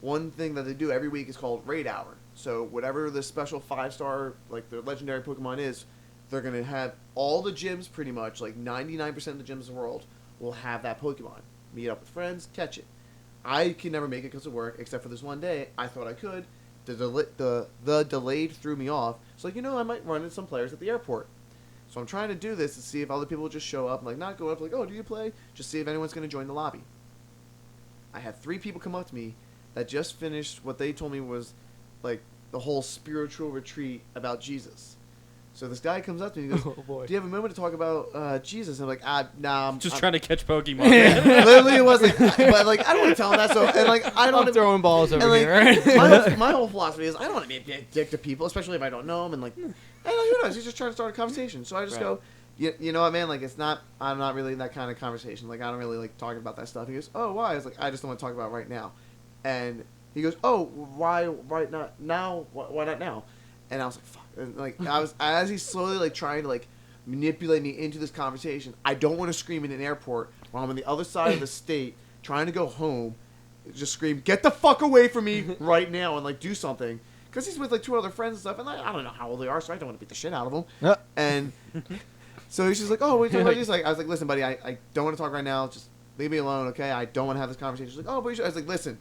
One thing that they do every week is called Raid Hour. So whatever the special 5-star, like the legendary Pokemon is, they're going to have all the gyms pretty much, like 99% of the gyms in the world will have that Pokemon. Meet up with friends, catch it. I can never make it because of work, except for this one day. I thought I could. The delayed threw me off. So, like, I might run into some players at the airport. So I'm trying to do this to see if other people will just show up. Like, not go up like, oh, do you play? Just see if anyone's going to join the lobby. I had 3 people come up to me that just finished what they told me was like the whole spiritual retreat about Jesus. So this guy comes up to me and goes, do you have a moment to talk about Jesus? And I'm like, nah. I'm trying to catch Pokemon. Literally, it was like, but like, I don't want to tell him that. So, and like, I don't I'm throwing balls over like, here. Right? my whole philosophy is I don't want to be a dick to people, especially if I don't know them. And like, who knows? He's just trying to start a conversation. So I just go, you know what, man? Like, I'm not really that kind of conversation. Like, I don't really like talking about that stuff. He goes, oh, why? I was like, I just don't want to talk about it right now. And he goes, oh, why not now? Why not now? And I was like, fuck. And like, as he's slowly like trying to like manipulate me into this conversation, I don't want to scream in an airport while I'm on the other side of the state trying to go home. Just scream, get the fuck away from me right now, and like do something. Because he's with like 2 other friends and stuff, and like, I don't know how old they are, so I don't want to beat the shit out of them. And so he's just like, oh, what are you talking about? He's like, I was like, listen, buddy, I don't want to talk right now. Just leave me alone, okay? I don't want to have this conversation. He's like, oh, but you should. I was like, listen,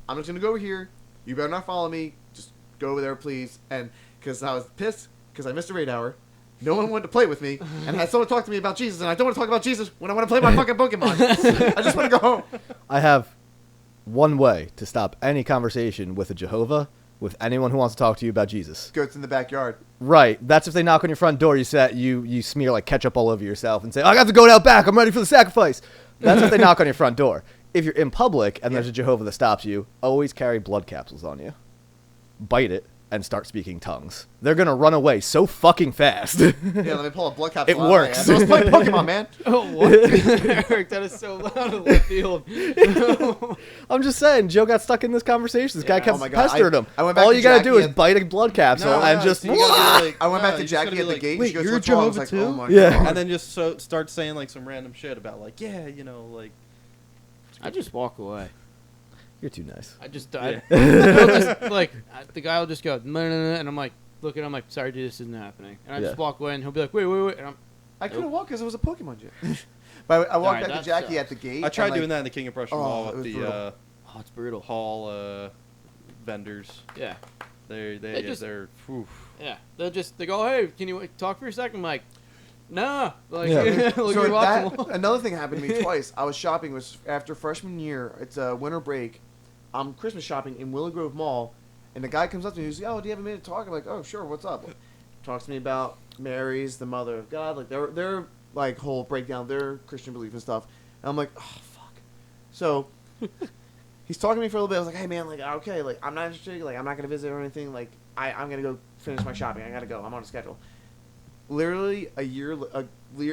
I'm just going to go over here. You better not follow me. Just go over there, please. And because I was pissed because I missed a raid hour. No one wanted to play with me. And I had someone talk to me about Jesus. And I don't want to talk about Jesus when I want to play my fucking Pokemon. I just want to go home. I have one way to stop any conversation with a Jehovah, with anyone who wants to talk to you about Jesus. Goats in the backyard. Right. That's if they knock on your front door, you smear like ketchup all over yourself and say, I got the goat out back. I'm ready for the sacrifice. That's if they knock on your front door. If you're in public and there's a Jehovah that stops you, always carry blood capsules on you. Bite it. and start speaking tongues. They're gonna run away so fucking fast. Yeah, let me pull a blood capsule. It out of my works. ass. I was playing Pokemon, man. Oh, what? Eric, that is so loud in left field. I'm just saying, Joe got stuck in this conversation. This guy Yeah. kept Oh my God, pestering him. I went back All to you gotta Jackie do is at- bite a blood capsule and just. so you gotta be like, I went back no, to you just gotta Jackie be at the like, gate. Wait, She goes, you're "What's wrong?" I was Jehovah like, too? "Oh my Yeah. God." And then just start saying like some random shit about like, yeah, you know, like. I just walk away. You're too nice. I just, Yeah. the guy will just go, "Nah, nah, nah," and I'm like, looking, I'm like, sorry, dude, this isn't happening. And I Yeah. just walk away, and he'll be like, wait, wait, wait. And I'm, I couldn't walk because it was a Pokemon gym. But I walked Alright, back to that Jackie sucks. at the gate. I tried and, doing that in the King of Prussia Oh, Mall it with was the brutal. oh, it's brutal. hall vendors. Yeah. They're just- they're. Whew. Yeah. They go, hey, can you talk for a second? I'm like, nah. Like, Yeah. look, So you're watching. another thing happened to me twice. I was shopping. It was after freshman year. It's a winter break. I'm Christmas shopping in Willow Grove Mall, and the guy comes up to me. He's like, "Oh, do you have a minute to talk?" I'm like, "Oh, sure. What's up?" Talks to me about Mary's the mother of God, like their like whole breakdown, their Christian belief and stuff. And I'm like, "Oh, fuck." So he's talking to me for a little bit. I was like, "Hey, man, like, okay, like, I'm not interested. Like, I'm not gonna visit or anything. Like, I'm gonna go finish my shopping. I gotta go. I'm on a schedule." Literally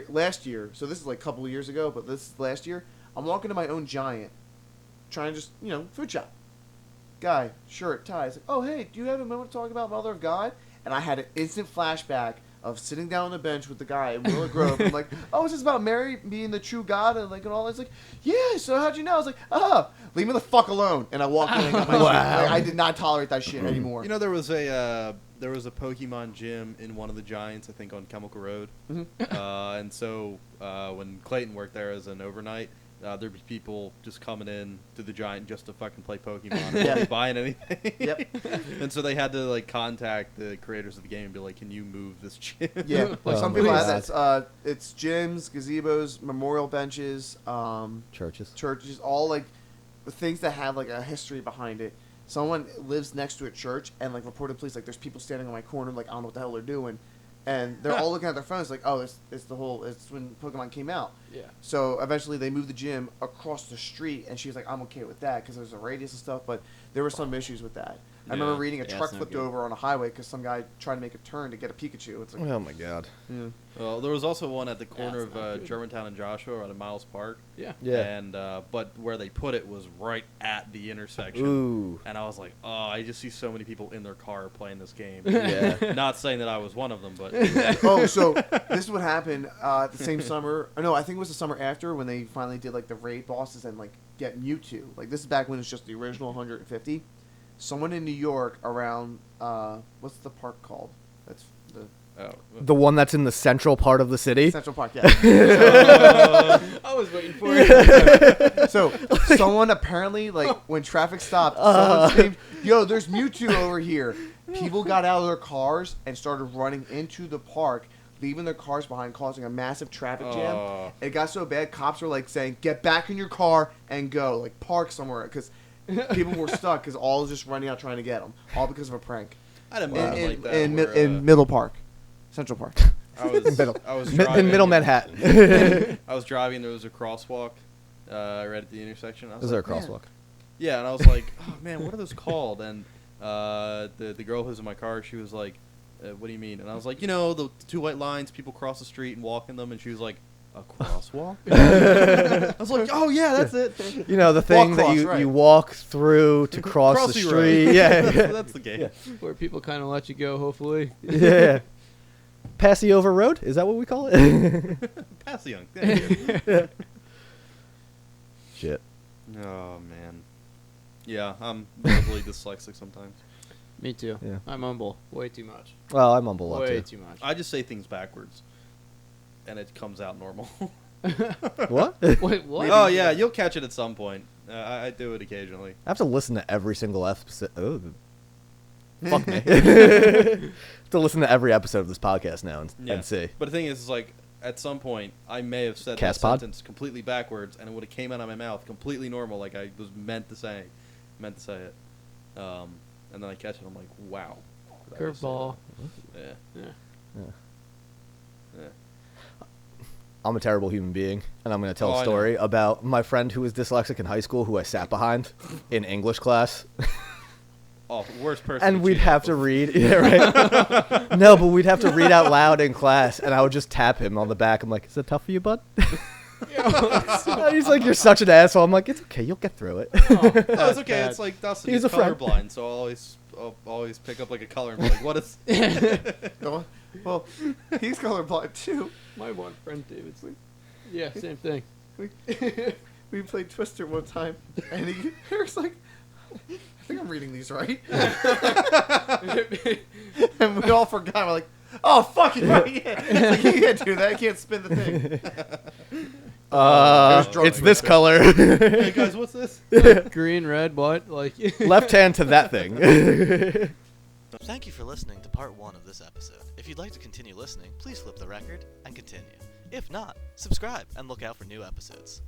last year. So this is like a couple of years ago, but this is last year. I'm walking to my own Giant, trying to just food shop. Guy, shirt, tie. He's like, "Oh, hey, do you have a moment to talk about Mother of God?" And I had an instant flashback of sitting down on the bench with the guy in Willow Grove. I'm like, "Oh, is this about Mary being the true God and like and all?" It's like, "Yeah." So how'd you know? I was like, leave me the fuck alone." And I walked in and got my shit. Like, I did not tolerate that shit anymore. You know, there was a Pokemon gym in one of the Giants, I think, on Chemical Road. And so when Clayton worked there as an overnight, there'd be people just coming in to the Giant just to fucking play Pokemon and Yeah. not buying anything. Yep. And so they had to like contact the creators of the game and be like, "Can you move this gym?" Yeah, Oh some my people have God. that. It's gyms, gazebos, memorial benches, Churches. churches, all like things that have like a history behind it. Someone lives next to a church and like reported police like there's people standing on my corner like I don't know what the hell they're doing, and they're all looking at their phones like, "Oh, it's when Pokemon came out." Yeah. So eventually they moved the gym across the street, and she was like, "I'm okay with that because there's a radius and stuff," but there were some issues with that. I remember Yeah. reading a Yeah, truck it's not flipped good. over on a highway because some guy tried to make a turn to get a Pikachu. It's like, Oh my God. yeah. Well, there was also one at the corner it's not of good. Germantown and Joshua at Miles Park. Yeah. Yeah. And but where they put it was right at the intersection. Ooh. And I was like, "Oh, I just see so many people in their car playing this game." Yeah. Not saying that I was one of them, but Oh, so this is what happened the same summer. Or no, I think it was the summer after when they finally did like the raid bosses and like get Mewtwo. Like this is back when it's just the original 150. Someone in New York around what's the park called? That's the oh, The one that's in the central part of the city. Central Park. Yeah. I was waiting for it. So someone apparently like when traffic stopped, someone screamed, "Yo, there's Mewtwo over here!" People got out of their cars and started running into the park, leaving their cars behind, causing a massive traffic jam. Oh. It got so bad, cops were like saying, "Get back in your car and go, like park somewhere," because people were stuck because all was just running out trying to get them, all because of a prank. I had a moment like that. In where, Middle Park, Central Park. I was In driving, Middle Manhattan. I was driving. There was a crosswalk right at the intersection. I was Is there a like, "Man." crosswalk? Yeah, and I was like, "Oh man, what are those called?" And the girl who's in my car, she was like, "What do you mean?" And I was like, the two white lines, people cross the street and walk in them." And she was like, "A crosswalk?" I was like, "Oh yeah, that's it." You know, the thing that cross, right. you walk through to cross the Crossy road. street. Yeah. that's the game. Where people kind of let you go, hopefully. Yeah. Passy over road? Is that what we call it? Pass the young. Yeah. Shit. Oh man. Yeah, I'm verbally dyslexic sometimes. Me too. Yeah. I mumble way too much. Well, I mumble up Way too. too much. I just say things backwards, and it comes out normal. What? Wait, what? Oh yeah, you'll catch it at some point. I do it occasionally. I have to listen to every single episode. Oh, fuck me. Have to listen to every episode of this podcast now and see. But the thing is, like, at some point, I may have said that Cast pod? sentence completely backwards, and it would have came out of my mouth completely normal, like I was meant to say it. And then I catch it, I'm like, wow. Did I just say Curveball. that? Yeah. Yeah. Yeah. I'm a terrible human being, and I'm going to tell Oh, I a story about my friend who was dyslexic in high school who I sat behind in English class. Oh, worst person. And to we'd cheat have off to of. read. Yeah, right. No, but we'd have to read out loud in class, and I would just tap him on the back. I'm like, "Is it tough for you, bud?" He's like, "You're such an asshole." I'm like, "It's okay. You'll get through it." No, it's okay. bad. It's like Dustin. He's He's a friend. colorblind, so I'll always pick up like a color and be like, "What is?" Well, he's colorblind too. My one friend, David. Yeah, same thing. We played Twister one time, and Eric's like, "I think I'm reading these right," and we all forgot. We're like, "Oh, fuck it, right? Yeah. It's like, you can't do that. You can't spin the thing." It's this color. Hey guys, what's this? Green, red, what? Like Left hand to that thing. Thank you for listening to part 1 of this episode. If you'd like to continue listening, please flip the record and continue. If not, subscribe and look out for new episodes.